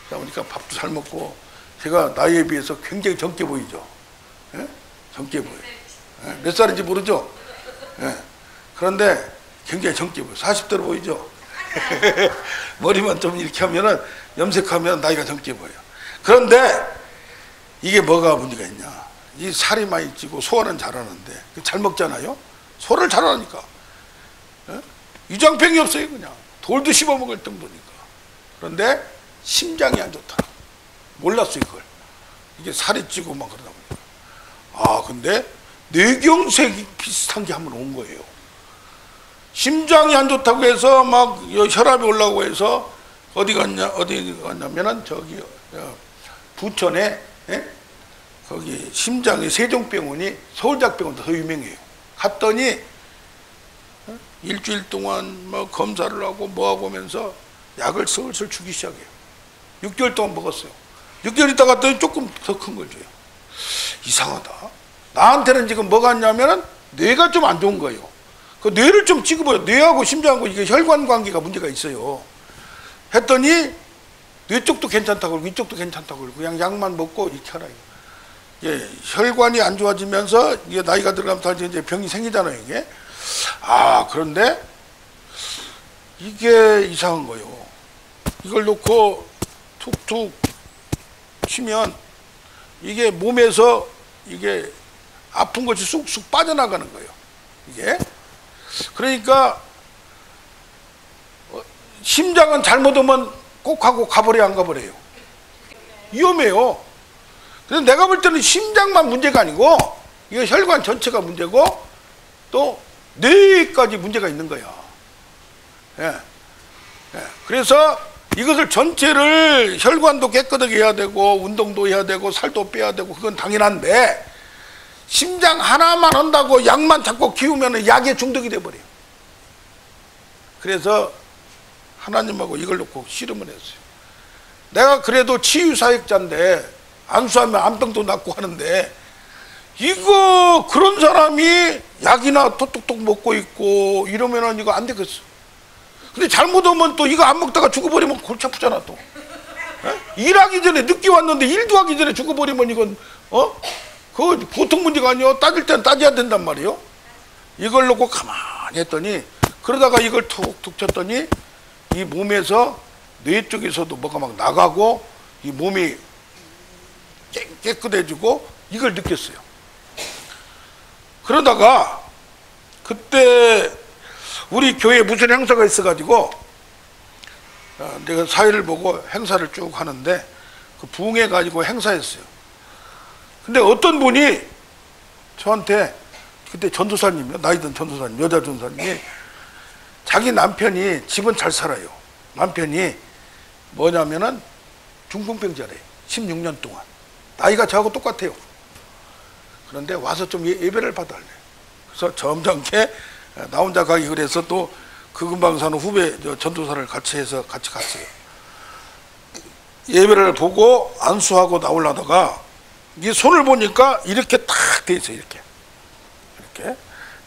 그러니까 밥도 잘 먹고 제가 나이에 비해서 굉장히 젊게 보이죠. 예? 젊게 보여요. 예? 몇 살인지 모르죠. 예. 그런데 굉장히 젊게 보여요. 40대로 보이죠. 머리만 좀 이렇게 하면은 염색하면 나이가 젊게 보여요. 그런데 이게 뭐가 문제가 있냐. 이 살이 많이 찌고 소화는 잘하는데 잘 먹잖아요. 소화를 잘하니까 위장병이 없어요. 그냥 돌도 씹어먹을 정도니까. 그런데 심장이 안 좋다. 몰랐어요 그걸. 이게 살이 찌고 막 그러다 보니까. 아, 근데 뇌경색이 비슷한 게 한 번 온 거예요. 심장이 안 좋다고 해서 막 혈압이 올라오고 해서 어디 갔냐면은 저기 부천에, 예? 거기 심장의 세종병원이 서울대학병원도 더 유명해요. 갔더니 일주일 동안 뭐 검사를 하고 뭐하고 하면서 약을 슬슬 주기 시작해요. 6개월 동안 먹었어요. 6개월 있다 갔더니 조금 더 큰 걸 줘요. 이상하다. 나한테는 지금 뭐가 있냐면은 뇌가 좀 안 좋은 거예요. 그 뇌를 좀 찍어봐요. 뇌하고 심장하고 이게 혈관 관계가 문제가 있어요. 했더니 뇌 쪽도 괜찮다고 그러고 이쪽도 괜찮다고 그러고 그냥 약만 먹고 이렇게 하라. 예, 혈관이 안 좋아지면서 이게 나이가 들어가면서 이제 병이 생기잖아요, 이게. 아, 그런데 이게 이상한 거예요. 이걸 놓고 툭툭 치면 이게 몸에서 이게 아픈 것이 쑥쑥 빠져나가는 거예요. 이게. 그러니까 심장은 잘못하면 꼭 하고 가버려야 안 가버려요. 위험해요. 그래서 내가 볼 때는 심장만 문제가 아니고 이거 혈관 전체가 문제고 또 뇌까지 문제가 있는 거야. 예. 예. 그래서 이것을 전체를 혈관도 깨끗하게 해야 되고 운동도 해야 되고 살도 빼야 되고 그건 당연한데 심장 하나만 한다고 약만 자꾸 키우면 약에 중독이 돼버려요. 그래서 하나님하고 이걸 놓고 씨름을 했어요. 내가 그래도 치유사역자인데 안수하면 암병도 낫고 하는데 이거 그런 사람이 약이나 톡톡톡 먹고 있고 이러면은 이거 안 되겠어. 근데 잘못하면 또 이거 안 먹다가 죽어버리면 골치 아프잖아 또. 일하기 전에 늦게 왔는데 일도 하기 전에 죽어버리면 이건 그거 보통 문제가 아니요. 따질 때는 따져야 된단 말이에요. 이걸 놓고 가만히 했더니 그러다가 이걸 툭툭 쳤더니 이 몸에서 뇌 쪽에서도 뭐가 막 나가고 이 몸이 깨끗해지고 이걸 느꼈어요. 그러다가 그때 우리 교회에 무슨 행사가 있어가지고 내가 사회를 보고 행사를 쭉 하는데 그 부흥해가지고 행사했어요. 근데 어떤 분이 저한테 그때 전도사님이요, 나이든 전도사님, 여자 전도사님이 자기 남편이 집은 잘 살아요. 남편이 뭐냐면은 중풍병자래. 16년 동안. 나이가 저하고 똑같아요. 그런데 와서 좀 예배를 받아달래. 그래서 점잖게 나 혼자 가기 그래서 또 그 금방 사는 후배 전도사를 같이 해서 같이 갔어요. 예배를 보고 안수하고 나오려다가 이 손을 보니까 이렇게 탁 돼 있어요. 이렇게.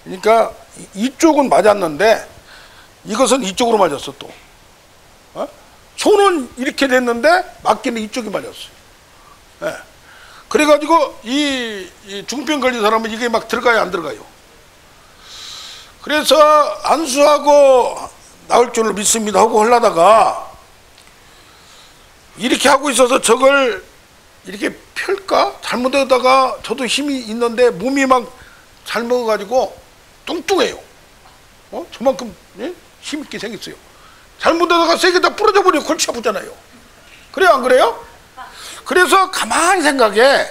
그러니까 이쪽은 맞았는데 이것은 이쪽으로 맞았어 또. 손은 이렇게 됐는데 맞기는 이쪽이 맞았어요. 예. 그래가지고 이 중병 걸린 사람은 이게 막 들어가요, 안 들어가요? 그래서 안수하고 나올 줄로 믿습니다 하고 하려다가 이렇게 하고 있어서 저걸 이렇게 펼까? 잘못하다가 저도 힘이 있는데 몸이 막 잘 먹어가지고 뚱뚱해요. 저만큼 힘있게 생겼어요. 잘못하다가 세게 다 부러져 버리고 골치 아프잖아요. 그래요, 안 그래요? 그래서 가만히 생각해.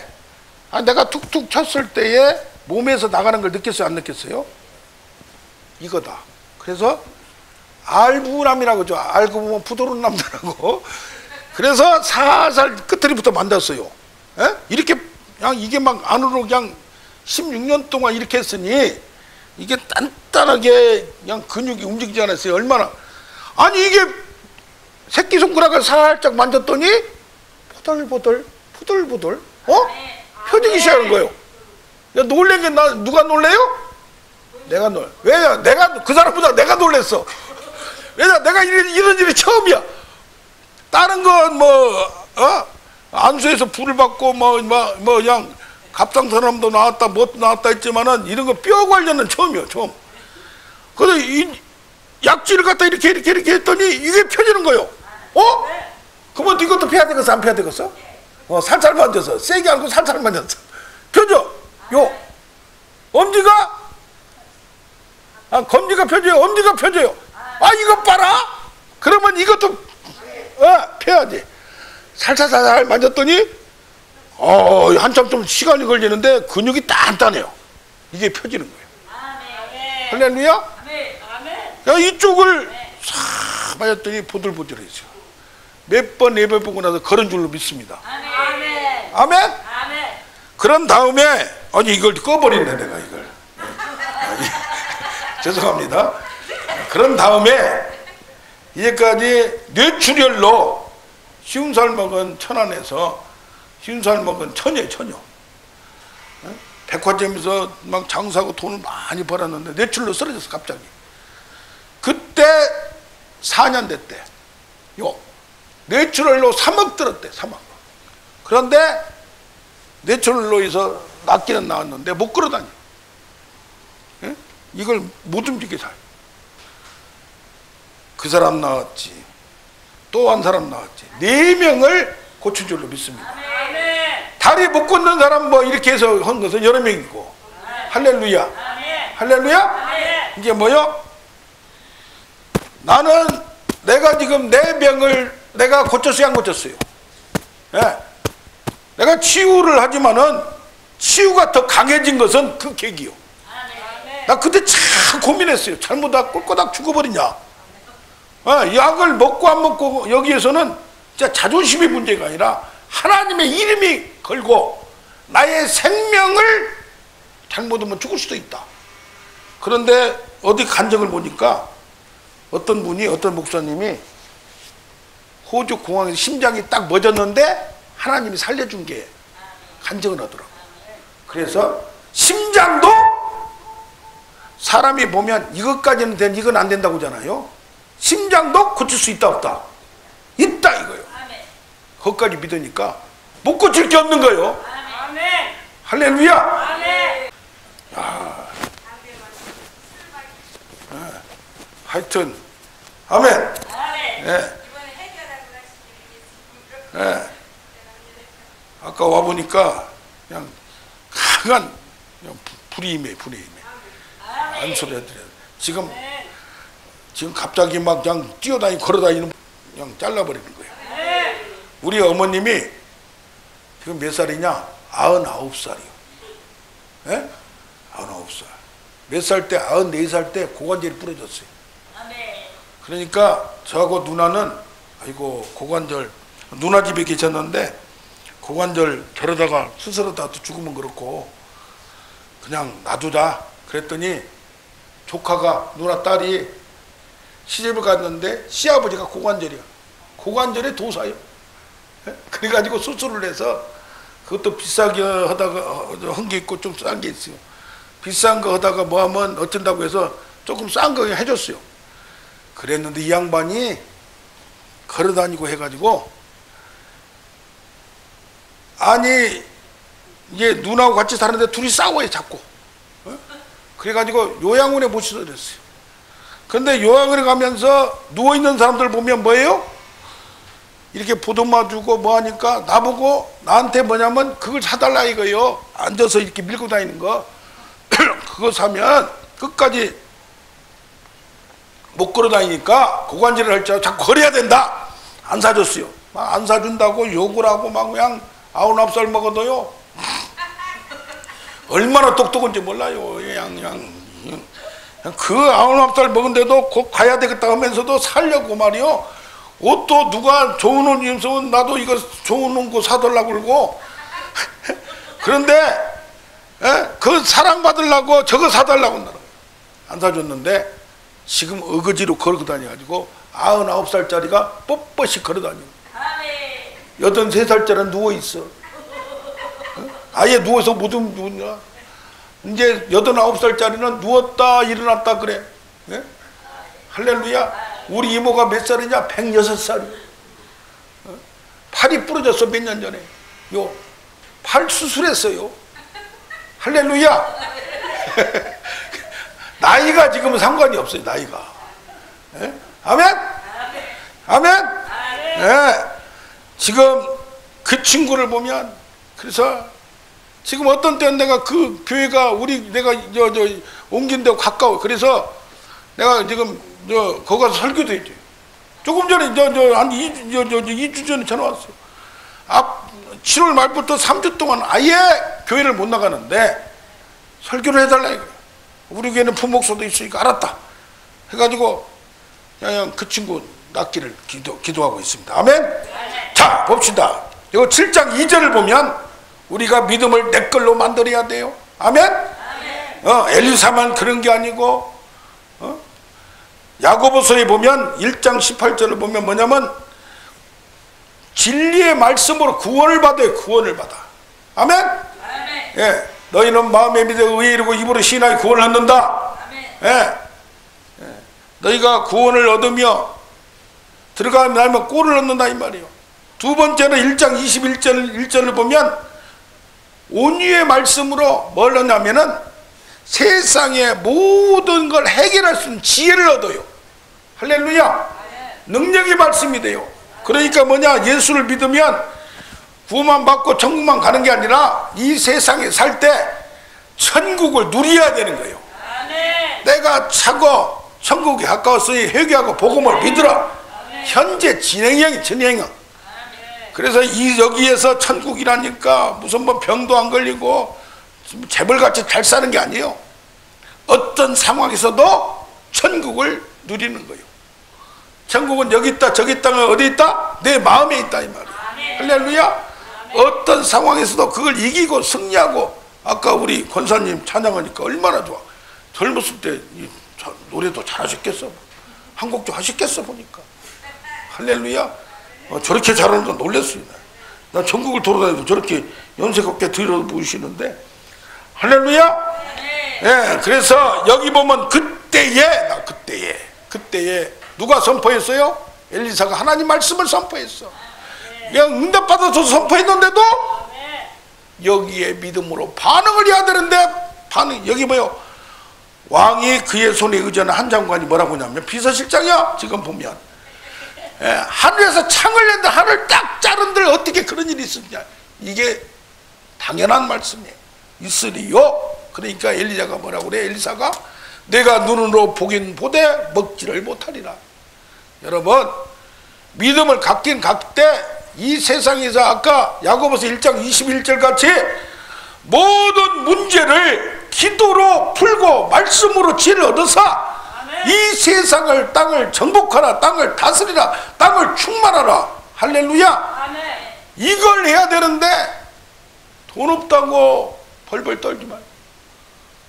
내가 툭툭 쳤을 때에 몸에서 나가는 걸 느꼈어요, 안 느꼈어요? 이거다. 그래서 알부남이라고 하죠. 알고 보면 부드러운 남자라고. 그래서 살살 끝트리부터 만졌어요. 이렇게 그냥 이게 막 안으로 그냥 16년 동안 이렇게 했으니 이게 단단하게 그냥 근육이 움직이지 않았어요. 얼마나. 아니 이게 새끼손가락을 살짝 만졌더니 포들포들 펴지기 시작하는 거예요. 야, 놀란 게 누가 놀래요? 내가 놀래. 왜냐? 내가 그 사람보다 내가 놀랬어. 왜냐? 내가 이런 일이 처음이야. 다른 건 안수에서 불을 받고 그냥 갑상 사람도 나왔다 못 나왔다 했지만은 이런 거 뼈 관련은 처음이야, 처음. 그래서 이 약지를 갖다 이렇게 했더니 이게 펴지는 거예요. 그러면 이것도 펴야 되겠어, 안 펴야 되겠어? 살살 만져서 세게 않고 살살 만져서 펴져. 엄지가 검지가 펴져요. 엄지가 펴져요. 이거 봐라. 그러면 이것도 펴야지. 살살 만졌더니 한참 좀 시간이 걸리는데 근육이 단단해요. 이게 펴지는 거예요. 아멘. 할렐루야? 아멘. 아멘. 야, 이쪽을 싹 맞았더니 보들보들해져요. 몇 번 예배 보고 나서 그런 줄로 믿습니다. 아멘. 아멘? 아멘. 그런 다음에 이걸 꺼버리네 내가 이걸. 죄송합니다. 그런 다음에 이제까지 뇌출혈로 쉬운 살 먹은 천안에서 쉬운 살 먹은 처녀. 백화점에서 막 장사하고 돈을 많이 벌었는데 뇌출혈로 쓰러졌어 갑자기. 그때 4년 됐대. 뇌출혈로 3억 들었대. 3억. 그런데 뇌출혈로 해서 낫기는 나왔는데 못 걸어다녀. 이걸 못 움직이게 살. 그 사람 나왔지. 또 한 사람 나왔지. 4명을 고친 줄로 믿습니다. 아멘. 다리 못 걷는 사람 이렇게 해서 한 것은 여러 명이고. 할렐루야. 아멘. 할렐루야. 아멘. 이게 뭐요? 나는 내가 지금 내 병을 내가 고쳤어요, 안 고쳤어요? 예. 내가 치유를 하지만은 치유가 더 강해진 것은 그 계기요. 아멘. 나 그때 참 고민했어요. 잘못하다 꼴꼬닥 죽어버리냐. 약을 먹고 안 먹고 여기에서는 진짜 자존심의 문제가 아니라 하나님의 이름이 걸고 나의 생명을 잘못하면 죽을 수도 있다. 그런데 어디 간증을 보니까 어떤 목사님이 호주 공항에서 심장이 딱 멎었는데 하나님이 살려준 게 간증을 하더라고. 그래서 심장도 사람이 보면 이것까지는 된 이건 안 된다고 하잖아요. 심장도 고칠 수 있다 없다? 있다 이거요. 그것까지 믿으니까 못 고칠 게 없는 거예요. 아멘. 할렐루야. 아멘. 하여튼 아멘. 아멘. 예. 예. 아까 와 보니까 그냥 강한 불이 임해. 안 소리 해드려. 지금 갑자기 막 그냥 뛰어다니고 걸어다니는 그냥 잘라버리는 거예요. 우리 어머님이 지금 몇 살이냐? 99살이요. 예? 99살. 몇 살 때? 94살 때 고관절이 부러졌어요. 그러니까 저하고 누나는 고관절 누나 집에 계셨는데 고관절 저러다가 수술하다 죽으면 그렇고 그냥 놔두자 그랬더니 조카가 누나 딸이 시집을 갔는데 시아버지가 고관절이야. 고관절에 도사요. 그래가지고 수술을 해서 그것도 비싸게 하다가 한 게 있고 좀 싼 게 있어요. 비싼 거 하다가 뭐 하면 어쩐다고 해서 조금 싼 거 해줬어요. 그랬는데 이 양반이 걸어다니고 해가지고 이제 누나하고 같이 사는데 둘이 싸워요 자꾸. 그래가지고 요양원에 모시서 그랬어요. 그런데 요양원에 가면서 누워있는 사람들 보면 뭐예요? 이렇게 보도마 주고 뭐 하니까 나보고 나한테 뭐냐면 그걸 사달라 이거요. 앉아서 이렇게 밀고 다니는 거. 그거 사면 끝까지 못 걸어 다니니까 고관절을 할 줄 자꾸 걸어야 된다. 안 사줬어요. 막 안 사준다고 욕을 하고 막 그냥 99살 먹어도요. 얼마나 똑똑한지 몰라요. 그냥 그 99살 먹은데도 곧 가야 되겠다 하면서도 살려고 말이요. 옷도 누가 좋은 옷 입으면 나도 이거 좋은 옷 사달라고 그러고 그런데 그 사랑받으려고 저거 사달라고 안 사줬는데 지금 어거지로 걸고 다녀가지고 99살짜리가 뻣뻣이 걸어 다니고 83살짜리는 누워있어. 아예 누워서 못 움직이냐. 이제 89살짜리는 누웠다 일어났다 그래. 예? 할렐루야. 우리 이모가 몇 살이냐? 106살이야. 팔이 부러졌어 몇 년 전에. 팔 수술했어요. 할렐루야. 나이가 지금은 상관이 없어요. 나이가. 예? 아멘? 아멘? 예. 지금 그 친구를 보면 그래서 지금 어떤 때는 내가 그 교회가 내가 옮긴 데가 가까워. 그래서 내가 지금 거기 가서 설교도 했죠. 조금 전에 한 2주 전에 전화 왔어요. 7월 말부터 3주 동안 아예 교회를 못 나가는데 설교를 해달라 이거예요. 우리 교회는 부목소도 있으니까 알았다 해가지고 그냥 그 친구 낫기를 기도하고 있습니다. 아멘. 자, 봅시다. 이거 7장 2절을 보면 우리가 믿음을 내 걸로 만들어야 돼요. 아멘. 엘리사만 그런 게 아니고 야고보서에 보면 1장 18절을 보면 뭐냐면 진리의 말씀으로 구원을 받아요. 구원을 받아. 아멘. 예, 너희는 마음에 믿어 의에 이르고 입으로 신하여 구원을 얻는다. 예, 너희가 구원을 얻으며 들어가면 나면 꼴을 얻는다 이 말이에요. 두 번째는 1장 21절을 보면 온유의 말씀으로 뭘 얻냐면은 세상의 모든 걸 해결할 수 있는 지혜를 얻어요. 할렐루야. 능력의 말씀이 돼요. 그러니까 뭐냐, 예수를 믿으면 구원만 받고 천국만 가는 게 아니라 이 세상에 살 때 천국을 누려야 되는 거예요. 내가 차고 천국이 가까웠으니 회개하고 복음을 믿으라. 현재 진행형. 그래서 여기에서 천국이라니까 무슨 뭐 병도 안 걸리고 재벌같이 잘 사는 게 아니에요. 어떤 상황에서도 천국을 누리는 거예요. 천국은 여기 있다 저기 있다 어디 있다? 내 마음에 있다 이 말이에요. 할렐루야. 어떤 상황에서도 그걸 이기고 승리하고, 아까 우리 권사님 찬양하니까 얼마나 좋아. 젊었을 때 노래도 잘하셨겠어. 한 곡도 하셨겠어 보니까. 할렐루야. 저렇게 잘하는 건 놀랬어요. 나 전국을 돌아다니고 저렇게 연색 없게 들어 부으시는데. 할렐루야. 예, 그래서 여기 보면 그때에 누가 선포했어요? 엘리사가 하나님 말씀을 선포했어. 그냥 응답받아서 선포했는데도 여기에 믿음으로 반응을 해야 되는데 여기 뭐요? 왕이 그의 손에 의지하는 한 장관이 뭐라고 하냐면, 비서실장이야 지금 보면 하늘에서 창을 낸다. 하늘 딱 자른들 어떻게 그런 일이 있었냐. 이게 당연한 말씀이에요. 있으리요. 그러니까 엘리야가 뭐라고 그래? 엘리사가 내가 눈으로 보긴 보되 먹지를 못하리라. 여러분, 믿음을 갖긴 갖되 이 세상에서 아까 야고보서 1장 21절 같이 모든 문제를 기도로 풀고 말씀으로 지혜를 얻어서 이 세상을, 땅을 정복하라, 땅을 다스리라, 땅을 충만하라. 할렐루야. 이걸 해야 되는데 돈 없다고 벌벌 떨지 마요.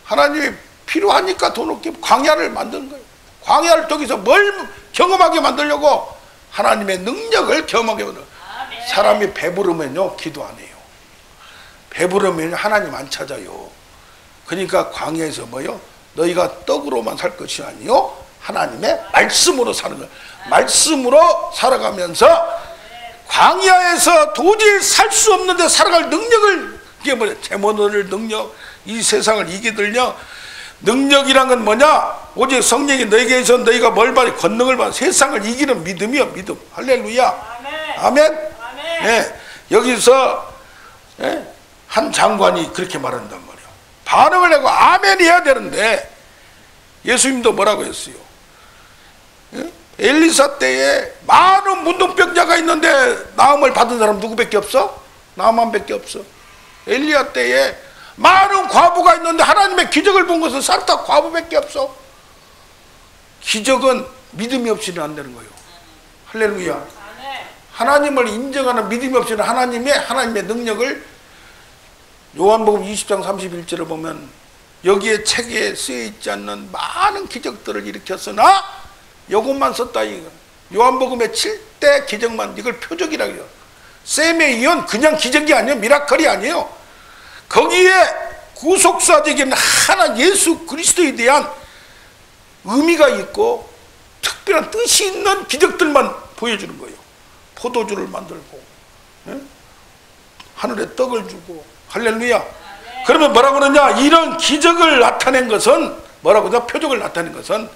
하나님이 필요하니까 돈 없게 광야를 만드는 거예요. 광야를 통해서 뭘 경험하게 만들려고? 하나님의 능력을 경험하게 만들어요. 사람이 배부르면요 기도 안 해요. 배부르면 하나님 안 찾아요. 그러니까 광야에서 뭐요? 너희가 떡으로만 살 것이 아니요 하나님의 말씀으로 사는 거예요. 말씀으로 살아가면서 광야에서 도저히 살 수 없는데 살아갈 능력을, 이게 뭐냐? 제모노를 능력, 이 세상을 이기들려. 능력이란 건 뭐냐? 오직 성령이 너에게 있어 너희가 뭘 받아? 권능을 받아. 세상을 이기는 믿음이요, 믿음. 할렐루야. 아멘. 예, 여기서 한 장관이 그렇게 말한단 말이에요. 반응을 하고 아멘 해야 되는데 예수님도 뭐라고 했어요? 엘리사 때에 많은 문둥병자가 있는데 나음을 받은 사람 누구밖에 없어? 나만밖에 없어. 엘리야 때에 많은 과부가 있는데 하나님의 기적을 본 것은 싹 다 과부밖에 없어. 기적은 믿음이 없이는 안 되는 거예요. 할렐루야. 하나님을 인정하는 믿음이 없이는 하나님의 능력을, 요한복음 20장 31절을 보면 여기에 책에 쓰여있지 않는 많은 기적들을 일으켰으나 요것만 썼다 이거. 요한복음의 7대 기적만, 이걸 표적이라고 해요. 셈의 이언 그냥 기적이 아니에요. 미라클이 아니에요. 거기에 구속사적인 하나 예수 그리스도에 대한 의미가 있고 특별한 뜻이 있는 기적들만 보여주는 거예요. 포도주를 만들고 하늘에 떡을 주고. 할렐루야. 그러면 뭐라고 그러냐? 이런 기적을 나타낸 것은 뭐라고 그러냐? 표적을 나타낸 것은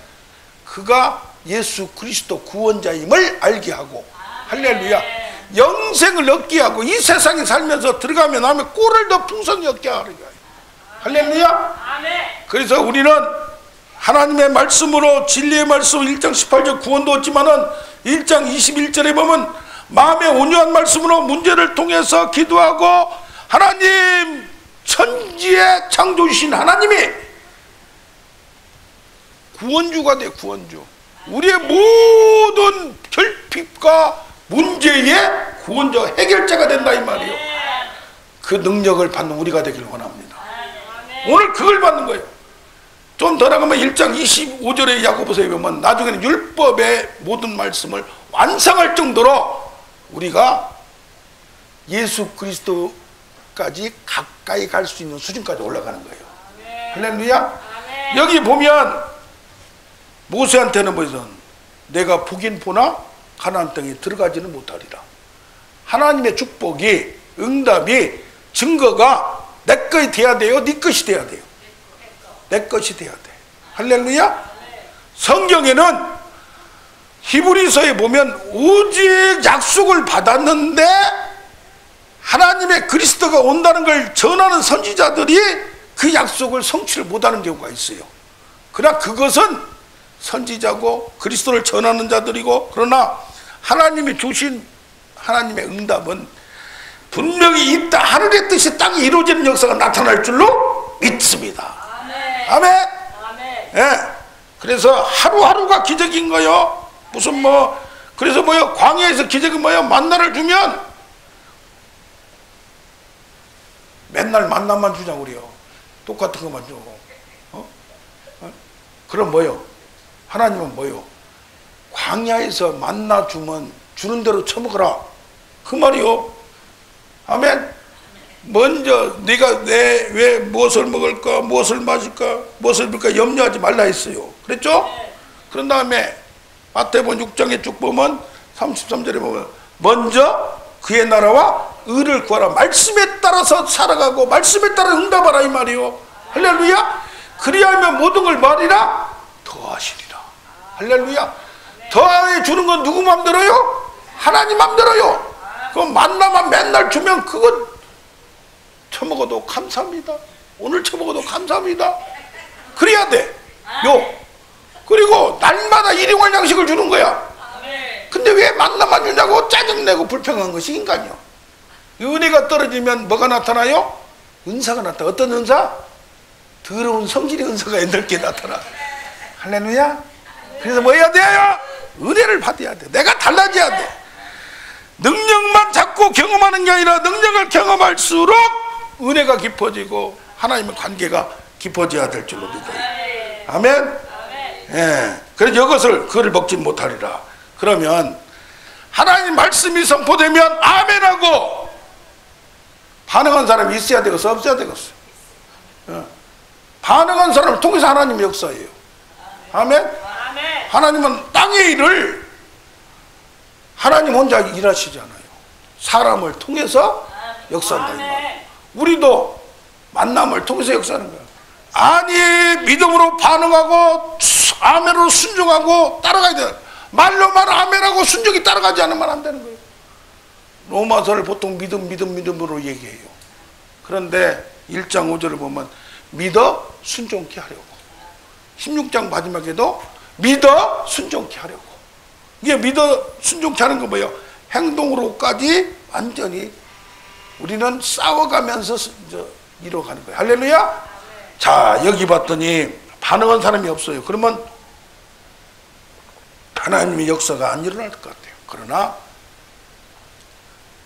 그가 예수 그리스도 구원자임을 알게 하고, 할렐루야, 영생을 얻게 하고 이 세상에 살면서 들어가면 나면 꼴을 더 풍성히 얻게 하는 거예요. 할렐루야. 그래서 우리는 하나님의 말씀으로 진리의 말씀 1장 18절 구원도 얻지만은 1장 21절에 보면 마음의 온유한 말씀으로 문제를 통해서 기도하고 하나님, 천지의 창조주신 하나님이 구원주가 돼. 구원주. 우리의 모든 결핍과 문제의 구원자, 해결자가 된다 이 말이에요. 그 능력을 받는 우리가 되길 원합니다. 오늘 그걸 받는 거예요. 좀 더 나가면 1장 25절의 야고보서에 보면 나중에는 율법의 모든 말씀을 완성할 정도로 우리가 예수 그리스도까지 가까이 갈 수 있는 수준까지 올라가는 거예요. 할렐루야. 여기 보면 모세한테는 뭐든 내가 보긴 보나 가나안 땅에 들어가지는 못하리라. 하나님의 축복이, 응답이, 증거가 내 것이 돼야 돼요? 네 것이 돼야 돼요? 내 것이 돼야 돼. 할렐루야. 성경에는 히브리서에 보면 오직 약속을 받았는데 하나님의 그리스도가 온다는 걸 전하는 선지자들이 그 약속을 성취를 못하는 경우가 있어요. 그러나 그것은 선지자고 그리스도를 전하는 자들이고, 그러나 하나님이 주신 하나님의 응답은 분명히 있다. 하늘의 뜻이 땅에 이루어지는 역사가 나타날 줄로 믿습니다. 아멘. 예. 그래서 하루하루가 기적인 거요. 무슨 뭐, 그래서 뭐요? 광야에서 기적이 뭐요? 만나를 주면 맨날 만나만 주자고 그래요. 똑같은 것만 주고. 그럼 뭐요? 하나님은 뭐요? 광야에서 만나 주면 주는 대로 처먹어라. 그 말이요. 아멘. 먼저 네가 왜 무엇을 먹을까, 무엇을 마실까, 무엇을 입을까 염려하지 말라 했어요. 그랬죠? 그런 다음에 마태복음 6장에 쭉 보면 33절에 보면 먼저 그의 나라와 의를 구하라. 말씀에 따라서 살아가고 말씀에 따라 응답하라 이 말이요. 할렐루야. 그리하면 모든 걸 말이라 더하시리라. 할렐루야. 더해 주는 건 누구 맘대로요? 하나님 맘대로요. 그럼 만나만 맨날 주면 그건 처먹어도 감사합니다. 오늘 처먹어도 감사합니다. 그래야 돼. 그리고 날마다 일용할 양식을 주는 거야. 근데 왜 만나만 주냐고 짜증내고 불평한 것이 인간이요. 은혜가 떨어지면 뭐가 나타나요? 은사가 나타나. 어떤 은사? 더러운 성질의 은사가 넓게 나타나. 할렐루야. 그래서 뭐 해야 돼요? 은혜를 받아야 돼. 내가 달라져야 돼. 능력만 자꾸 경험하는 게 아니라 능력을 경험할수록 은혜가 깊어지고 하나님의 관계가 깊어져야 될 줄로 믿어요. 아멘. 예. 그래서 이것을 그를 먹지 못하리라. 그러면 하나님 말씀이 선포되면 아멘하고 반응한 사람이 있어야 되겠어, 없어야 되겠어? 반응한 사람을 통해서 하나님의 역사예요. 아멘. 하나님은 땅의 일을 하나님 혼자 일하시잖아요. 사람을 통해서 역사한다 이 말. 우리도 만남을 통해서 역사하는 거야. 아니, 믿음으로 반응하고 아멘으로 순종하고 따라가야 돼. 말로만 아멘하고 순종이 따라가지 않으면 안 되는 거예요. 로마서를 보통 믿음으로 얘기해요. 그런데 1장 5절을 보면 믿어 순종케 하려고, 16장 마지막에도 믿어 순종케 하려고. 이게 믿어 순종케 하는 거 뭐예요? 행동으로까지 완전히 우리는 싸워가면서 이뤄가는 거예요. 할렐루야. 자, 여기 봤더니 반응한 사람이 없어요. 그러면 하나님의 역사가 안 일어날 것 같아요. 그러나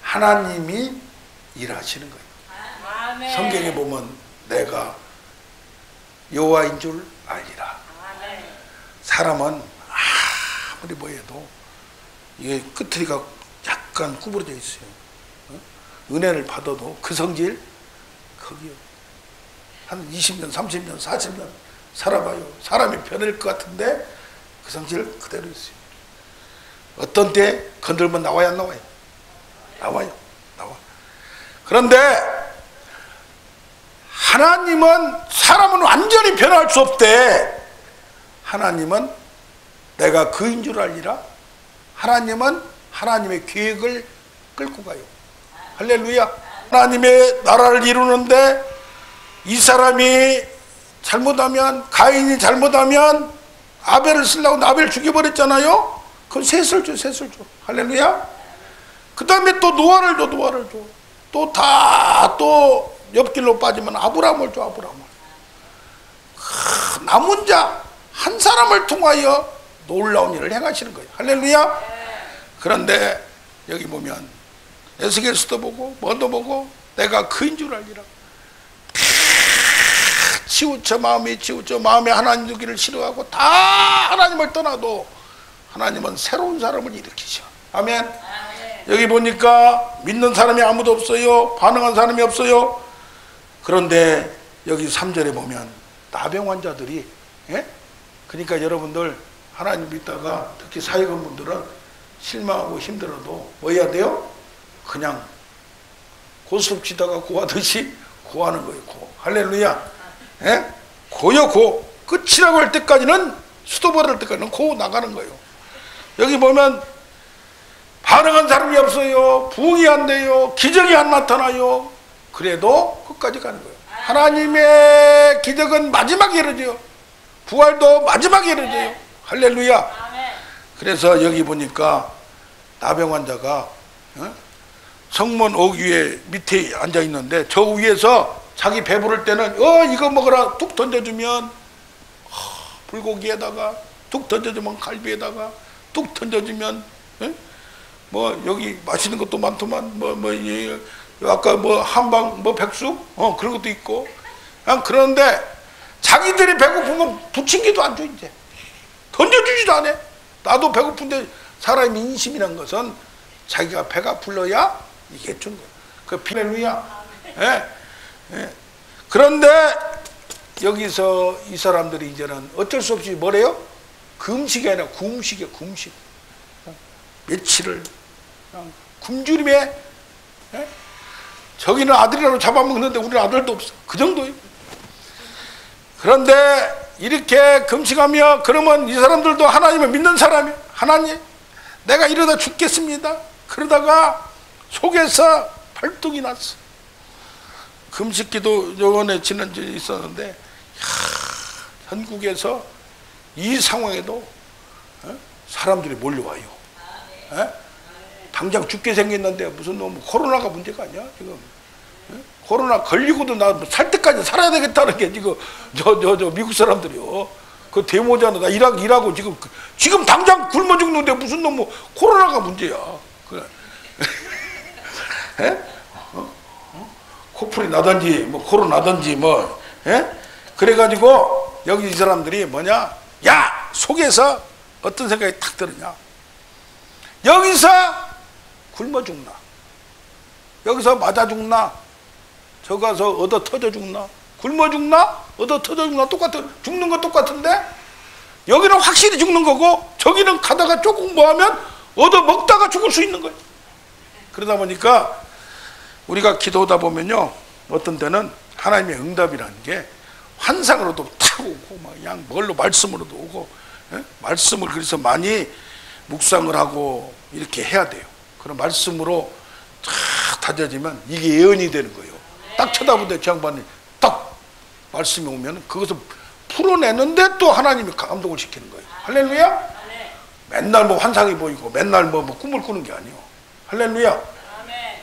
하나님이 일하시는 거예요. 성경에 보면 내가 여호와인 줄 알리라. 사람은 아무리 뭐 해도 이게 끄트리가 약간 구부러져 있어요. 은혜를 받아도 그 성질 거기요. 한 20년, 30년, 40년 살아봐요. 사람이 변할 것 같은데 그 성질 그대로 있어요. 어떤 때 건들면 나와야 안 나와요? 나와요. 나와. 그런데 하나님은, 사람은 완전히 변할 수 없대. 하나님은 내가 그인 줄 알리라. 하나님은 하나님의 계획을 끌고 가요. 할렐루야. 하나님의 나라를 이루는데 이 사람이 잘못하면, 가인이 잘못하면 아벨을 쓰려고 아벨을 죽여버렸잖아요. 그럼 셋을 줘. 할렐루야. 그 다음에 또 노아를 줘, 노아를 줘. 또 다 또 옆길로 빠지면 아브라함을 줘, 아브라함을. 남은 자 한 사람을 통하여 놀라운 일을 행하시는 거예요. 할렐루야. 그런데 여기 보면 에스겔서도 보고 뭐도 보고 내가 그인 줄 알리라. 치우쳐 마음이 치우쳐 마음에 하나님 두기를 싫어하고 다 하나님을 떠나도 하나님은 새로운 사람을 일으키셔. 아멘. 여기 보니까 믿는 사람이 아무도 없어요. 반응한 사람이 없어요. 그런데 여기 3절에 보면 나병 환자들이, 예? 그러니까 여러분들 하나님 믿다가 특히 사역원분들은 실망하고 힘들어도 뭐 해야 돼요? 그냥 고스톱치다가 고하듯이 고하는 거예요. 고. 할렐루야. 예? 고요 고. 끝이라고 할 때까지는 수도벌 할 때까지는 고 나가는 거예요. 여기 보면 반응한 사람이 없어요. 부흥이 안 돼요. 기적이 안 나타나요. 그래도 끝까지 가는 거예요. 하나님의 기적은 마지막에 이루어져요. 부활도 마지막에 이루어져요. 할렐루야. 그래서 여기 보니까 나병 환자가 성문 옥 위에 밑에 앉아 있는데 저 위에서 자기 배부를 때는 이거 먹어라 툭 던져주면 불고기에다가 툭 던져주면 갈비에다가 툭 던져주면 뭐 여기 맛있는 것도 많더만 아까 뭐 한방 뭐 백숙 그런 것도 있고 그런데 자기들이 배고프면 부침개도 안 줘. 이제 던져주지도 않아. 나도 배고픈데 사람의 인심이란 것은 자기가 배가 불러야 이게 준 거야. 그 할렐루야. 예. 예. 그런데 여기서 이 사람들이 이제는 어쩔 수 없이 뭐래요? 금식이 아니라 굶식이야. 굶식. 며칠을 그냥 굶주림에, 예? 저기는 아들이라도 잡아먹는데 우리는 아들도 없어. 그 정도예요. 그런데 이렇게 금식하며 그러면 이 사람들도 하나님을 믿는 사람이에요. 하나님 내가 이러다 죽겠습니다. 그러다가 속에서 발동이 났어. 금식기도 요번에 지난주에 있었는데 전국에서 이 상황에도 사람들이 몰려와요. 당장 죽게 생겼는데 무슨 너무 코로나가 문제가 아니야 지금. 코로나 걸리고도 나 살 때까지 살아야 되겠다는 게 지금 저 미국 사람들이요. 그 데모잖아. 나 일하고 지금 당장 굶어 죽는데 무슨 놈 코로나가 문제야. 그래. 코풀이 나든지 뭐 코로나 나든지 뭐. 그래가지고 여기 이 사람들이 뭐냐? 야 속에서 어떤 생각이 탁 들었냐? 여기서 굶어 죽나? 여기서 맞아 죽나? 저 가서 얻어 터져 죽나? 굶어 죽나? 얻어 터져 죽나? 똑같아. 죽는 건 똑같은데 여기는 확실히 죽는 거고 저기는 가다가 조금 뭐 하면 얻어 먹다가 죽을 수 있는 거예요. 그러다 보니까 우리가 기도하다 보면요 어떤 때는 하나님의 응답이라는 게 환상으로도 탁 오고 막 그냥 뭘로 말씀으로도 오고 말씀을 그래서 많이 묵상을 하고 이렇게 해야 돼요. 그런 말씀으로 탁 다져지면 이게 예언이 되는 거예요. 딱 쳐다보는데 저 양반이 딱 말씀이 오면 그것을 풀어내는데 또 하나님이 감동을 시키는 거예요. 할렐루야. 맨날 뭐 환상이 보이고 맨날 뭐 꿈을 꾸는 게 아니에요. 할렐루야.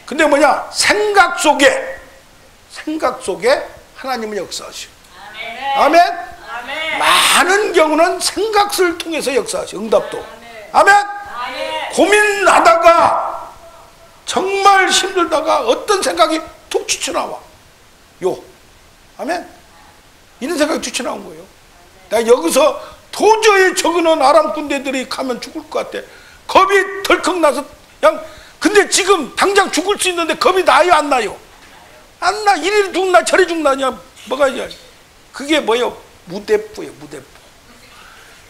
근데 뭐냐? 생각 속에 하나님은 역사하시오. 아멘. 많은 경우는 생각을 통해서 역사하시오. 응답도. 아멘. 고민하다가 정말 힘들다가 어떤 생각이 툭 튀쳐나와. 아멘. 이런 생각이 튀쳐나온 거예요. 내가 여기서 도저히 저거는 아람 군대들이 가면 죽을 것 같아. 겁이 덜컥 나서 그냥. 근데 지금 당장 죽을 수 있는데 겁이 나요 안 나요? 안 나. 이리 죽나 저리 죽나냐 뭐가 이제 그게 뭐예요? 무대뽀예요. 무대뽀.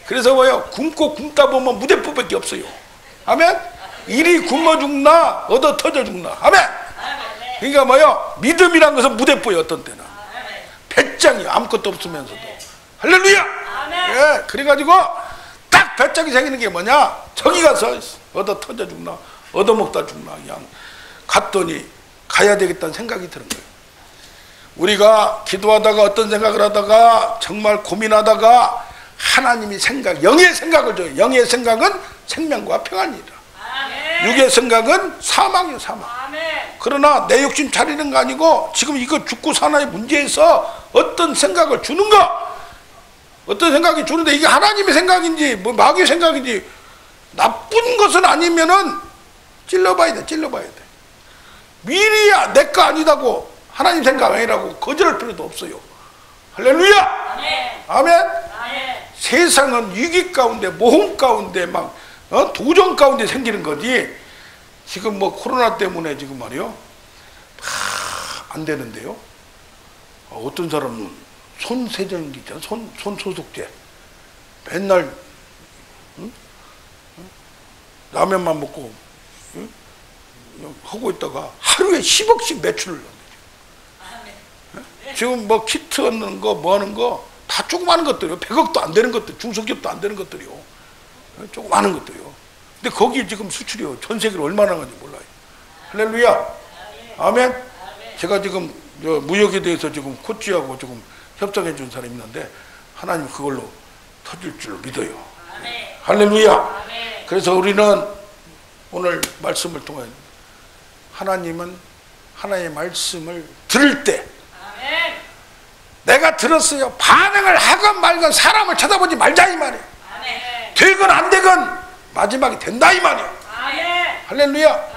그래서 뭐예요? 굶고 굶다 보면 무대뽀밖에 없어요. 아멘. 이리 굶어 죽나 얻어 터져 죽나. 아멘. 그러니까 뭐예요? 믿음이란 것은 무대뽀예요. 어떤 때는 배짱이 아무것도 없으면서도. 할렐루야. 예. 그래가지고 딱 배짱이 생기는 게 뭐냐? 저기 가서 얻어 터져 죽나 얻어먹다 죽나 그냥 갔더니 가야 되겠다는 생각이 드는 거예요. 우리가 기도하다가 어떤 생각을 하다가 정말 고민하다가 하나님이 영의 생각을 줘요. 영의 생각은 생명과 평안이라. 육의 생각은 사망이에요, 사망. 아멘. 그러나 내 욕심 차리는 거 아니고 지금 이거 죽고 사나의 문제에서 어떤 생각을 주는가, 어떤 생각이 주는데 이게 하나님의 생각인지 뭐 마귀의 생각인지 나쁜 것은 아니면은 찔러봐야 돼, 찔러봐야 돼. 미리야 내 거 아니다고, 하나님 생각 아니라고 거절할 필요도 없어요. 할렐루야. 아멘. 아멘. 아멘. 세상은 위기 가운데, 모험 가운데, 막 도전 가운데 생기는 거지. 지금 뭐 코로나 때문에 지금 말이요, 안 되는데요. 어떤 사람은 손세정기 있잖아, 손소독제 맨날 라면만 먹고 하고 있다가 하루에 10억씩 매출을 하는. 지금 뭐 키트 얻는 거, 뭐 하는 거 다 조그마한 것들이요. 100억도 안 되는 것들, 중소기업도 안 되는 것들이요. 조그마한 것들이요. 근데 거기 지금 수출이요, 전 세계로 얼마나 가는지 몰라요. 할렐루야. 아멘. 제가 지금 무역에 대해서 지금 코치하고 지금 협상해 준 사람이 있는데 하나님 그걸로 터질 줄 믿어요. 할렐루야. 그래서 우리는 오늘 말씀을 통해 하나님은 하나님의 말씀을 들을 때 내가 들었어요, 반응을 하건 말건 사람을 쳐다보지 말자 이 말이에요. 되건 안 되건 마지막에 된다 이 말이에요. 할렐루야.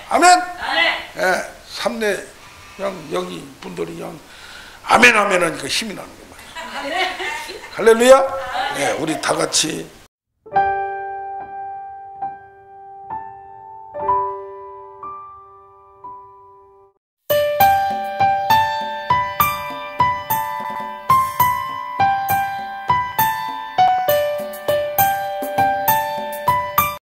아멘. 예, 3대 그냥 여기 분들이 그냥 아멘 아멘 하니까 힘이 나는 거예요. 할렐루야. 예, 우리 다 같이